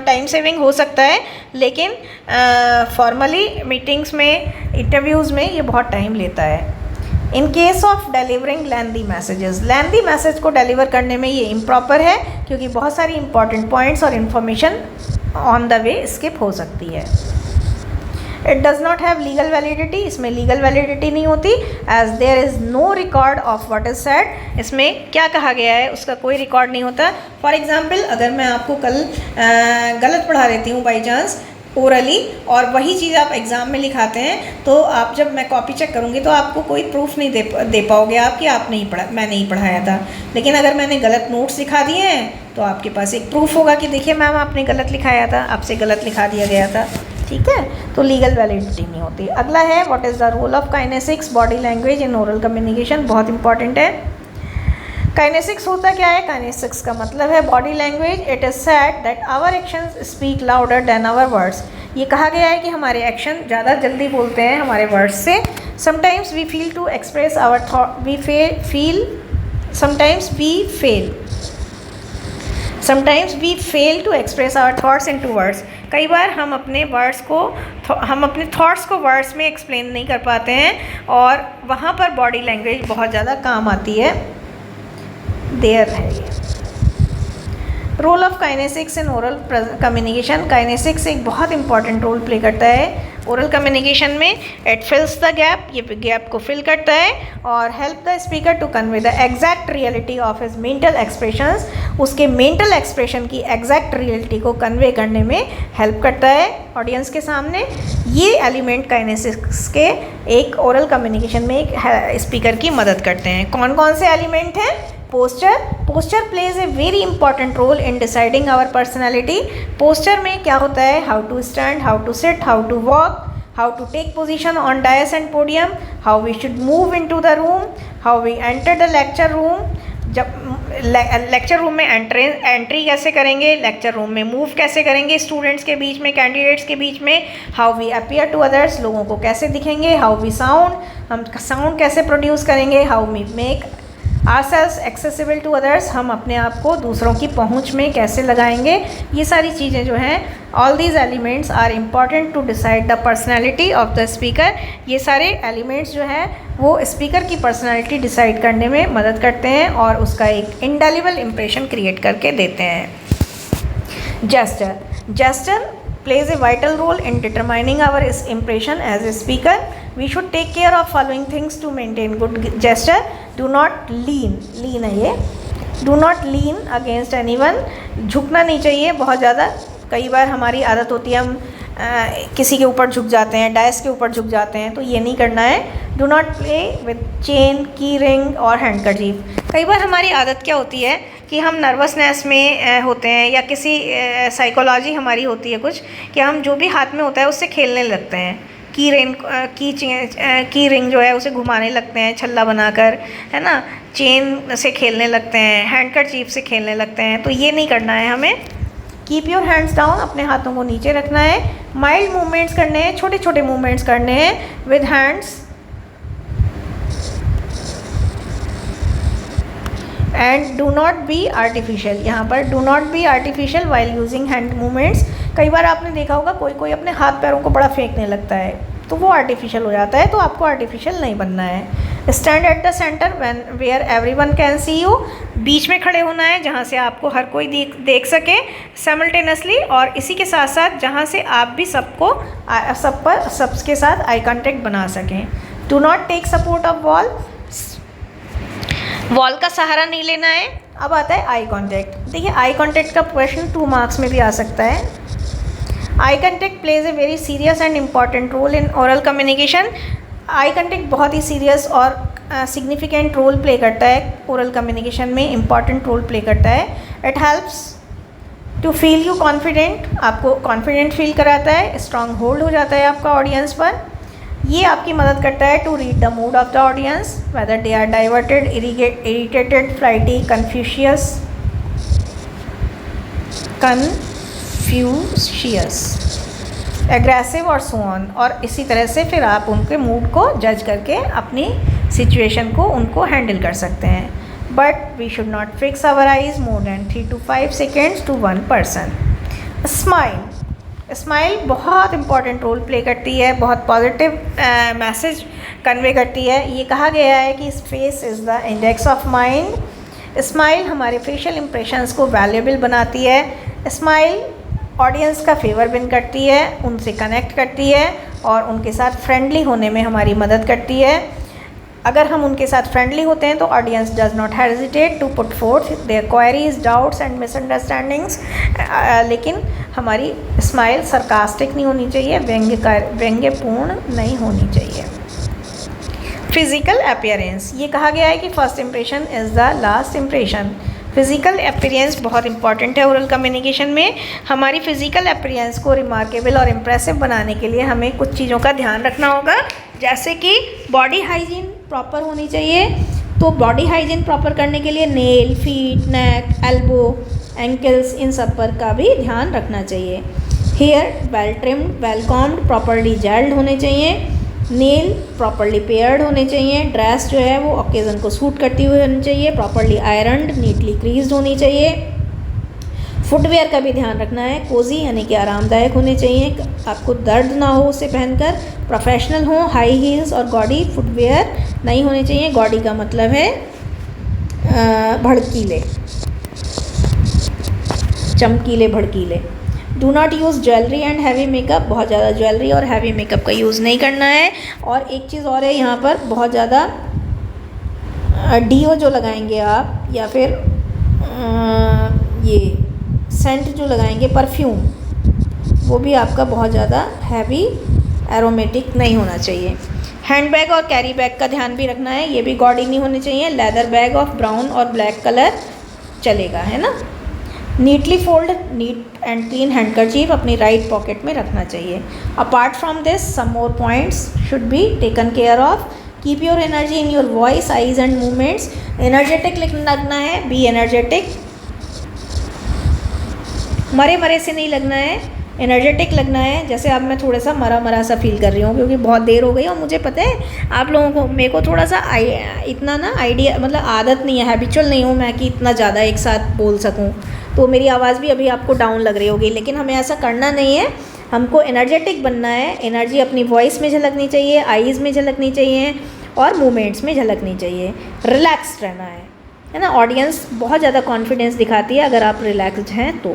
टाइम सेविंग हो सकता है, लेकिन फॉर्मली मीटिंग्स में, इंटरव्यूज़ में ये बहुत टाइम लेता है। In case of delivering lengthy messages, lengthy message को डिलीवर करने में ये इम्प्रॉपर है, क्योंकि बहुत सारी इंपॉर्टेंट पॉइंट्स और information on the way skip हो सकती है। It does not have legal validity, इसमें लीगल वैलिडिटी नहीं होती, as there is no record of what is said. इसमें क्या कहा गया है उसका कोई रिकॉर्ड नहीं होता। फॉर एग्जाम्पल, अगर मैं आपको कल गलत पढ़ा देती हूँ बाई चांस ओरली, और वही चीज़ आप एग्ज़ाम में लिखाते हैं, तो आप जब मैं कॉपी चेक करूँगी तो आपको कोई प्रूफ नहीं दे पाओगे आप कि आप नहीं पढ़ा, मैं नहीं पढ़ाया था। लेकिन अगर मैंने गलत नोट्स दिखा दिए हैं तो आपके पास एक प्रूफ होगा कि देखिए मैम आपने गलत लिखाया था, आपसे गलत लिखा दिया गया था, ठीक है। तो लीगल वैलिडिटी नहीं होती। अगला है what is the role of kinesics body language in oral communication, बहुत इंपॉर्टेंट है। काइनेसिक्स होता क्या है? काइनेसिक्स का मतलब है body language. It is said that our actions speak louder than our words. ये कहा गया है कि हमारे एक्शन ज़्यादा जल्दी बोलते हैं हमारे वर्ड्स से। Sometimes we feel to express our thought, sometimes we fail to express our thoughts into words. कई बार हम अपने थॉट्स को वर्ड्स में एक्सप्लेन नहीं कर पाते हैं, और वहाँ पर बॉडी लैंग्वेज बहुत ज़्यादा काम आती है। देयर है ये role of kinesics in oral communication. Kinesics एक बहुत इंपॉर्टेंट रोल प्ले करता है ओरल कम्युनिकेशन में। इट फिल्स द गैप, ये गैप को फिल करता है, और help the speaker to convey the exact reality of his mental expressions. उसके मेंटल एक्सप्रेशन की एग्जैक्ट रियलिटी को कन्वे करने में हेल्प करता है ऑडियंस के सामने। ये एलिमेंट काइनेसिक्स के एक ओरल कम्युनिकेशन में एक स्पीकर की मदद करते हैं। कौन कौन से एलिमेंट हैं? Posture plays a very important role in deciding our personality. Posture में क्या होता है? How to stand, how to sit, how to walk, how to take position on dais and podium, how we should move into the room, how we enter the lecture room. जब lecture room में entry कैसे करेंगे, lecture room में move कैसे करेंगे students के बीच में, कैंडिडेट्स के बीच में, how we appear to others, लोगों को कैसे दिखेंगे, हाउ वी साउंड, हम साउंड कैसे प्रोड्यूस करेंगे, how we make ourselves accessible to others, हम अपने आप को दूसरों की पहुंच में कैसे लगाएंगे। ये सारी चीज़ें जो हैं, all these elements are important to decide the personality of the speaker। ये सारे एलिमेंट्स जो हैं वो स्पीकर की पर्सनालिटी डिसाइड करने में मदद करते हैं और उसका एक इंडेलिबल इम्प्रेशन क्रिएट करके देते हैं। Gesture plays a vital role in determining our impression as a speaker. We should take care of following things to maintain good gesture. Do not lean है ये, do not lean against anyone, झुकना नहीं चाहिए बहुत ज़्यादा। कई बार हमारी आदत होती है हम किसी के ऊपर झुक जाते हैं, डायस के ऊपर झुक जाते हैं, तो ये नहीं करना है। Do not play with chain, की रिंग और हैंडकरचीफ। कई बार हमारी आदत क्या होती है कि हम नर्वसनेस में होते हैं या किसी साइकोलॉजी हमारी होती है कुछ कि हम जो भी हाथ में होता है उससे खेलने लगते हैं। की रिंग जो है उसे घुमाने लगते हैं छल्ला बनाकर, है ना, चेन से खेलने लगते हैं, हैंडकरचीफ से खेलने लगते हैं, तो ये नहीं करना है हमें। कीप योर हैंड्स डाउन, अपने हाथों को नीचे रखना है। माइल्ड मूवमेंट्स करने हैं, छोटे छोटे मूवमेंट्स करने हैं with hands. And do not be artificial, यहाँ पर do not be artificial while using hand movements. कई बार आपने देखा होगा कोई अपने हाथ पैरों को बड़ा फेंकने लगता है, तो वो आर्टिफिशियल हो जाता है, तो आपको आर्टिफिशियल नहीं बनना है। Stand at the centre where everyone can see you, बीच में खड़े होना है जहाँ से आपको हर कोई देख सके साइमल्टेनियसली, और इसी के साथ साथ जहाँ से आप भी सबके साथ आई कांटेक्ट बना सकें। Do not take support of wall का सहारा नहीं लेना है। अब आता है आई कांटेक्ट। देखिए आई कांटेक्ट का क्वेश्चन 2 मार्क्स में भी आ सकता है। Eye contact plays a very serious and important role in oral communication. Eye contact बहुत ही सीरियस और सिग्निफिकेंट रोल प्ले करता है ओरल कम्युनिकेशन में, इम्पॉर्टेंट रोल प्ले करता है। It helps to feel you confident, आपको कॉन्फिडेंट फील कराता है, स्ट्रांग होल्ड हो जाता है आपका ऑडियंस पर। ये आपकी मदद करता है to read the mood of the audience, whether they are diverted, irritated, flighty, confused, aggressive और सो ऑन। और इसी तरह से फिर आप उनके मूड को जज करके अपनी सिचुएशन को उनको हैंडल कर सकते हैं। But we should not fix our eyes more than 3 to 5 seconds to one person. Smile बहुत इंपॉर्टेंट रोल प्ले करती है, बहुत पॉजिटिव मैसेज कन्वे करती है। ये कहा गया है कि face is the index of mind. Smile हमारे फेशियल इंप्रेशंस को वैल्यूएबल बनाती है। स्माइल ऑडियंस का फेवर विन करती है, उनसे कनेक्ट करती है और उनके साथ फ्रेंडली होने में हमारी मदद करती है। अगर हम उनके साथ फ्रेंडली होते हैं तो audience does not hesitate to put forth their queries, doubts and misunderstandings. लेकिन हमारी स्माइल सरकास्टिक नहीं होनी चाहिए, व्यंग्यपूर्ण नहीं होनी चाहिए। फिजिकल अपीयरेंस, ये कहा गया है कि first impression is the last impression. Physical appearance बहुत इंपॉर्टेंट है ओरल कम्युनिकेशन में। हमारी फ़िज़िकल अपीयरेंस को रिमार्केबल और इम्प्रेसिव बनाने के लिए हमें कुछ चीज़ों का ध्यान रखना होगा, जैसे कि बॉडी हाइजीन प्रॉपर होनी चाहिए। तो बॉडी हाइजीन प्रॉपर करने के लिए nail, feet, neck, elbow, ankles, इन सब पर का भी ध्यान रखना चाहिए। Hair well trimmed, well combed, properly gelled होने चाहिए। नेल प्रॉपरली पेयर्ड होने चाहिए। ड्रेस जो है वो ओकेज़न को सूट करती हुई होनी चाहिए। प्रॉपरली आयरनड, नीटली क्रीज्ड होनी चाहिए। फुटवेयर का भी ध्यान रखना है, कोजी यानी कि आरामदायक होने चाहिए, आपको दर्द ना हो उसे पहनकर। प्रोफेशनल हो, हाई हील्स और गॉडी फुटवेयर नहीं होने चाहिए। गॉडी का मतलब है भड़कीले, चमकीले, भड़कीले। Do not use jewellery and heavy makeup, बहुत ज़्यादा ज्वेलरी और हैवी मेकअप का यूज़ नहीं करना है। और एक चीज़ और है यहाँ पर, बहुत ज़्यादा डीओ जो लगाएंगे आप या फिर ये सेंट जो लगाएंगे, परफ्यूम, वो भी आपका बहुत ज़्यादा हैवी एरोमेटिक नहीं होना चाहिए। हैंड बैग और कैरी बैग का ध्यान भी रखना है, ये भी गॉडी नहीं होने चाहिए। लेदर बैग ऑफ ब्राउन और ब्लैक कलर चलेगा, है ना। Neatly fold, neat and clean handkerchief अपनी राइट पॉकेट में रखना चाहिए। Apart from this some more points should be taken care of. Keep your energy in your voice, eyes and movements. Energetic लगना है, be energetic, मरे से नहीं लगना है, एनर्जेटिक लगना है। जैसे अब मैं थोड़ा सा मरा सा फील कर रही हूँ क्योंकि बहुत देर हो गई और मुझे पता है आप लोगों को, मेरे को थोड़ा सा इतना ना आइडिया, मतलब आदत नहीं है, हैबिचुअल नहीं हूँ मैं कि इतना ज़्यादा एक साथ बोल सकूँ, तो मेरी आवाज़ भी अभी आपको डाउन लग रही होगी। लेकिन हमें ऐसा करना नहीं है, हमको एनर्जेटिक बनना है। एनर्जी अपनी वॉइस में झलकनी चाहिए, आईज़ में झलकनी चाहिए और मूवमेंट्स में झलकनी चाहिए। रिलैक्स रहना है ना। ऑडियंस बहुत ज़्यादा कॉन्फिडेंस दिखाती है अगर आप रिलैक्स्ड हैं तो।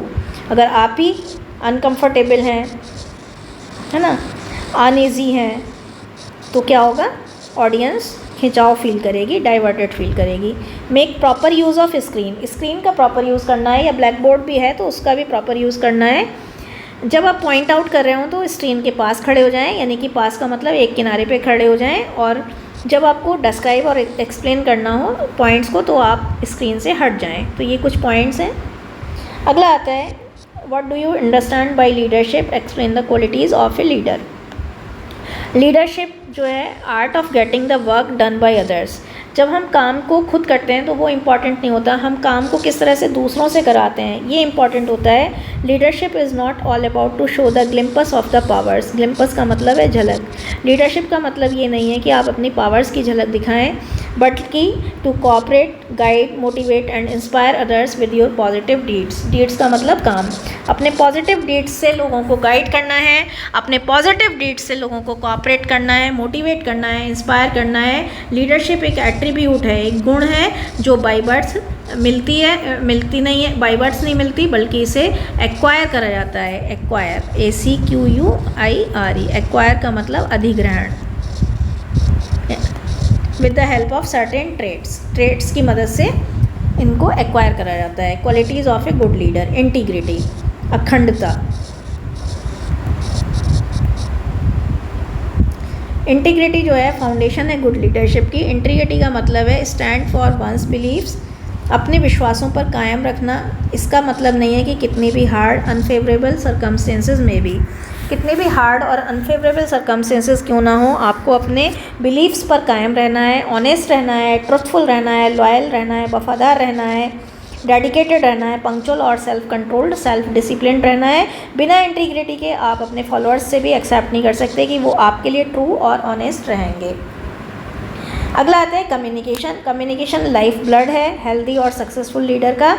अगर आप ही अनकंफर्टेबल हैं, है ना, अनईजी हैं, तो क्या होगा, ऑडियंस खिंचाव फील करेगी, डाइवर्टेड फील करेगी। Make proper use of screen का प्रॉपर यूज़ करना है, या ब्लैक बोर्ड भी है तो उसका भी प्रॉपर यूज़ करना है। जब आप पॉइंट आउट कर रहे हो तो स्क्रीन के पास खड़े हो जाएं, यानी कि पास का मतलब एक किनारे पे खड़े हो जाएं, और जब आपको डिस्क्राइब और एक्सप्लेन करना हो पॉइंट्स को तो आप स्क्रीन से हट जाएं। तो ये कुछ पॉइंट्स हैं। अगला आता है, what do you understand by leadership, explain the qualities of a leader. Leadership जो है, art of getting the work done by others. जब हम काम को खुद करते हैं तो वो इम्पॉर्टेंट नहीं होता, हम काम को किस तरह से दूसरों से कराते हैं ये इम्पॉर्टेंट होता है। Leadership is not all about to show the glimpse of the powers. Glimpse का मतलब है झलक। लीडरशिप का मतलब ये नहीं है कि आप अपनी पावर्स की झलक दिखाएं, बल्कि to cooperate, guide, motivate and inspire others with your positive deeds. Deeds का मतलब काम। अपने पॉजिटिव डीड्स से लोगों को गाइड करना है, अपने पॉजिटिव डीड्स से लोगों को कोऑपरेट करना है, मोटिवेट करना है, इंस्पायर करना है। लीडरशिप एक एट्रीब्यूट है, एक गुण है जो बाय बर्थ मिलती नहीं है, बाय बर्थ नहीं मिलती, बल्कि इसे एक्वायर करा जाता है। एक्वायर, ACQUIRE, एक्वायर का मतलब अधिग्रहण। With the help of certain traits की मदद से इनको एक्वायर करा जाता है। Qualities of a good leader, integrity, अखंडता। इंटीग्रिटी जो है फाउंडेशन है गुड लीडरशिप की। इंटीग्रिटी का मतलब है स्टैंड फॉर वंस बिलीव्स, अपने विश्वासों पर कायम रखना। इसका मतलब नहीं है कि कितनी भी हार्ड अनफेवरेबल सर्कमस्टेंसेस में भी, कितने भी हार्ड और अनफेवरेबल सर्कमस्टेंसेस क्यों ना हो, आपको अपने बिलीव्स पर कायम रहना है, ऑनेस्ट रहना है, ट्रुथफुल रहना है, लॉयल रहना है, वफादार रहना है, डेडिकेटेड रहना है, पंक्चुअल और सेल्फ कंट्रोल्ड, सेल्फ डिसिप्लिन रहना है। बिना इंटीग्रिटी के आप अपने फॉलोअर्स से भी एक्सेप्ट नहीं कर सकते कि वो आपके लिए ट्रू और ऑनेस्ट रहेंगे। अगला आता है कम्युनिकेशन। कम्युनिकेशन लाइफ ब्लड है हेल्दी और सक्सेसफुल लीडर का।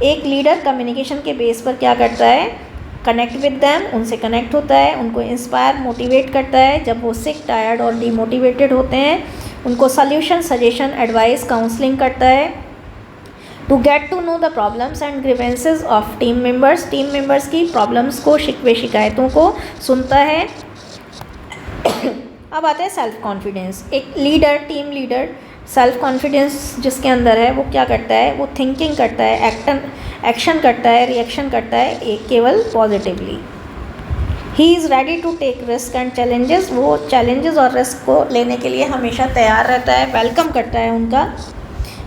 एक लीडर कम्युनिकेशन के बेस पर क्या करता है, कनेक्ट विद दैम, उनसे कनेक्ट होता है, उनको इंस्पायर, मोटिवेट करता है जब वो सिक, टायर्ड और डीमोटिवेटेड होते हैं, उनको सल्यूशन, सजेशन, एडवाइस, काउंसलिंग करता है। To get to know the problems and grievances of team members की प्रॉब्लम्स को, शिकवे शिकायतों को सुनता है। अब आता है सेल्फ कॉन्फिडेंस। एक leader, team leader, self confidence जिसके अंदर है वो क्या करता है, वो थिंकिंग करता है, एक्शन करता है, रिएक्शन करता है केवल positively. He is ready to take risk and challenges, वो चैलेंजेस और रिस्क को लेने के लिए हमेशा तैयार रहता है, वेलकम करता है उनका।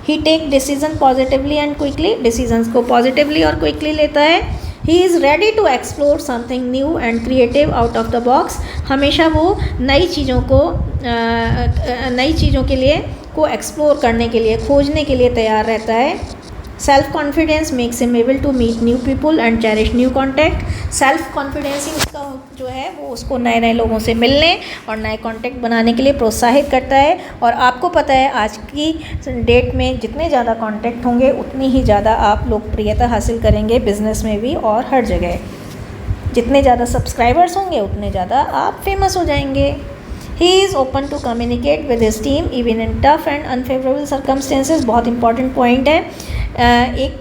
He take decision positively and quickly, decisions को पॉजिटिवली और क्विकली लेता है। He is ready to explore something new and creative out of the box, हमेशा वो नई चीज़ों के लिए को एक्सप्लोर करने के लिए, खोजने के लिए तैयार रहता है। Self confidence makes him able to meet new people and cherish new contact. Self confidence ही उसका जो है वो उसको नए नए लोगों से मिलने और नए कॉन्टैक्ट बनाने के लिए प्रोत्साहित करता है। और आपको पता है आज की डेट में जितने ज़्यादा कॉन्टैक्ट होंगे उतनी ही ज़्यादा आप लोकप्रियता हासिल करेंगे, बिजनेस में भी और हर जगह। जितने ज़्यादा सब्सक्राइबर्स होंगे उतने ज़्यादा आप फेमस हो जाएंगे। He is open to communicate with his team even in tough and unfavorable circumstances। बहुत इंपॉर्टेंट पॉइंट है। एक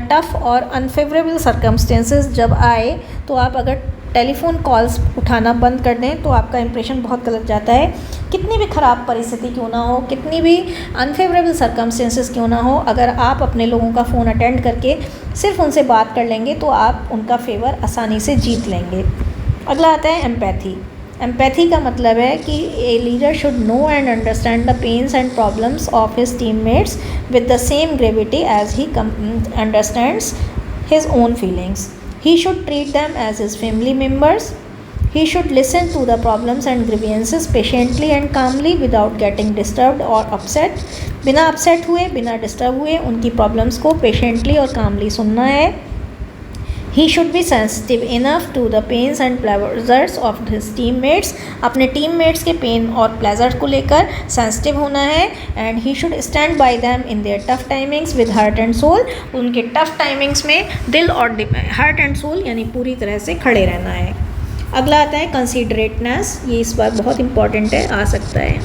टफ़ और अनफेवरेबल सर्कमस्टेंसेस जब आए तो आप अगर टेलीफोन कॉल्स उठाना बंद कर दें तो आपका इंप्रेशन बहुत गलत जाता है। कितनी भी ख़राब परिस्थिति क्यों ना हो, कितनी भी अनफेवरेबल सर्कमस्टेंसेस क्यों ना हो, अगर आप अपने लोगों का फ़ोन अटेंड करके सिर्फ उनसे बात कर लेंगे तो आप उनका फेवर आसानी से जीत लेंगे। अगला आता है एम्पैथी। एम्पैथी का मतलब है कि a leader should know and understand the pains and problems of his teammates with the same gravity as he understands his own feelings. He should treat them as his family members. He should listen to the problems and grievances patiently and calmly without getting disturbed और upset. बिना upset हुए, बिना disturb हुए उनकी problems को patiently और कामली सुनना है। He should be sensitive enough to the pains and pleasures of his teammates। अपने टीममेट्स के पेन और प्लेजर्स को लेकर सेंसिटिव होना है। And he should stand by them in their tough timings with heart and soul. उनके tough timings में दिल और हार्ट एंड सोल यानी पूरी तरह से खड़े रहना है। अगला आता है कंसीडरेटनेस। ये इस बार बहुत इंपॉर्टेंट है, आ सकता है।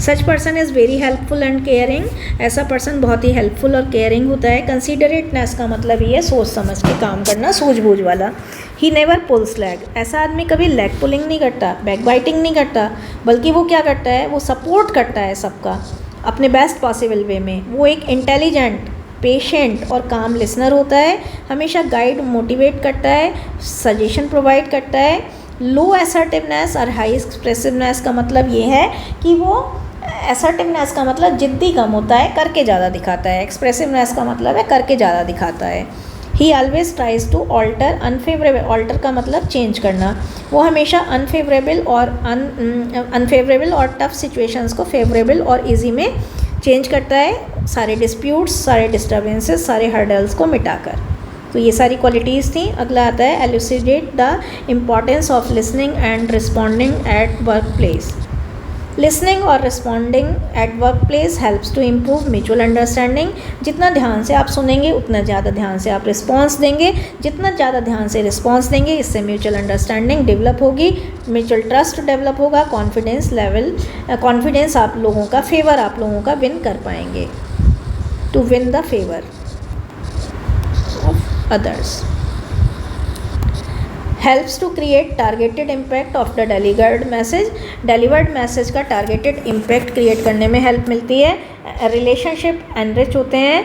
Such person is very helpful and caring, ऐसा पर्सन बहुत ही हेल्पफुल और केयरिंग होता है। कंसीडरेटनेस का मतलब ये है सोच समझ के काम करना, सूझबूझ वाला। ही नेवर पुल्स लैग, ऐसा आदमी कभी लेग पुलिंग नहीं करता, बैक बाइटिंग नहीं करता, बल्कि वो क्या करता है, वो सपोर्ट करता है सबका अपने बेस्ट पॉसिबल वे में। वो एक इंटेलिजेंट, पेशेंट और काम लिसनर होता है, हमेशा गाइड मोटिवेट करता है, सजेशन प्रोवाइड करता है। लो असर्टिवनेस और हाई एक्सप्रेसिवनेस का मतलब ये है कि वो असर्टिवनेस का मतलब जिद्दी कम होता है, करके ज़्यादा दिखाता है। एक्सप्रेसिवनेस का मतलब है करके ज़्यादा दिखाता है। He always tries to alter unfavourable, alter का मतलब चेंज करना। वो हमेशा अनफेवरेबल और टफ सिचुएशंस को फेवरेबल और इजी में चेंज करता है, सारे डिस्प्यूट्स, सारे डिस्टर्बेंसेस, सारे हर्डल्स को मिटाकर। तो ये सारी क्वालिटीज़ थी। अगला आता है elucidate the importance of listening and responding at work place. Listening और responding at work place helps to improve mutual understanding. जितना ध्यान से आप सुनेंगे उतना ज़्यादा ध्यान से आप रिस्पॉन्स देंगे, जितना ज़्यादा ध्यान से रिस्पॉन्स देंगे इससे म्यूचुअल अंडरस्टैंडिंग डेवलप होगी, म्यूचुअल ट्रस्ट डेवलप होगा, कॉन्फिडेंस आप लोगों का, फेवर आप लोगों का विन कर पाएंगे, to win the favour of others. Helps to create targeted impact of the delivered message का टारगेटेड इम्पैक्ट क्रिएट करने में हेल्प मिलती है। रिलेशनशिप एनरिच होते हैं,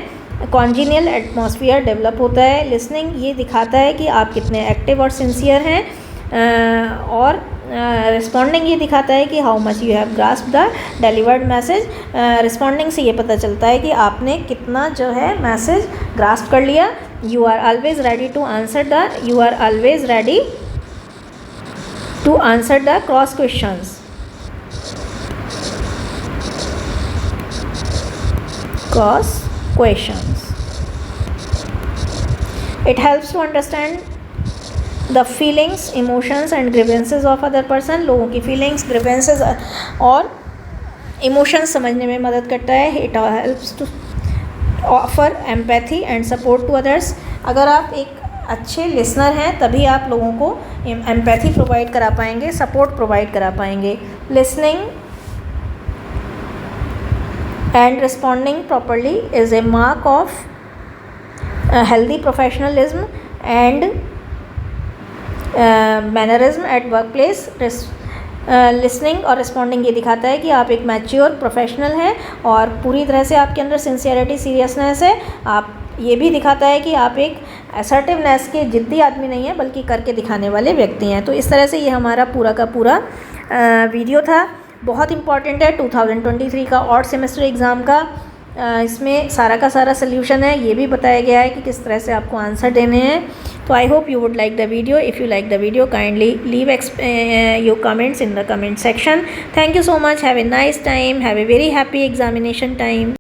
कॉन्जीनियल एटमॉस्फेयर डेवलप होता है। लिसनिंग ये दिखाता है कि आप कितने एक्टिव और सिंसियर हैं, और रिस्पॉन्डिंग ये दिखाता है कि how much you have grasped the delivered message. Responding से ये पता चलता है कि आपने कितना जो है मैसेज ग्रास्प कर लिया। You are always ready to answer the cross questions. It helps to understand the feelings, emotions and grievances of other person. लोगों की feelings, grievances और emotions समझने में मदद करता है। It helps to offer empathy and support to others. अगर आप एक अच्छे लिसनर हैं तभी आप लोगों को एम्पैथी प्रोवाइड करा पाएंगे, सपोर्ट प्रोवाइड करा पाएंगे। Listening and responding properly is a mark of healthy professionalism and mannerism eight work place. Listening और रिस्पॉन्डिंग ये दिखाता है कि आप एक मैच्योर प्रोफेशनल हैं और पूरी तरह से आपके अंदर सिंसियरिटी, सीरियसनेस है। आप ये भी दिखाता है कि आप एक असर्टिवनेस के जिद्दी आदमी नहीं हैं, बल्कि करके दिखाने वाले व्यक्ति हैं। तो इस तरह से ये हमारा पूरा का पूरा वीडियो था। बहुत इंपॉर्टेंट है 2023 का ऑड सेमेस्टर एग्ज़ाम का। इसमें सारा का सारा सल्यूशन है, ये भी बताया गया है कि किस तरह से आपको आंसर देने हैं। तो I hope you would like the video. If you like the video kindly leave your comments in the comment section. Thank you so much. Have a nice time, have a very happy examination time.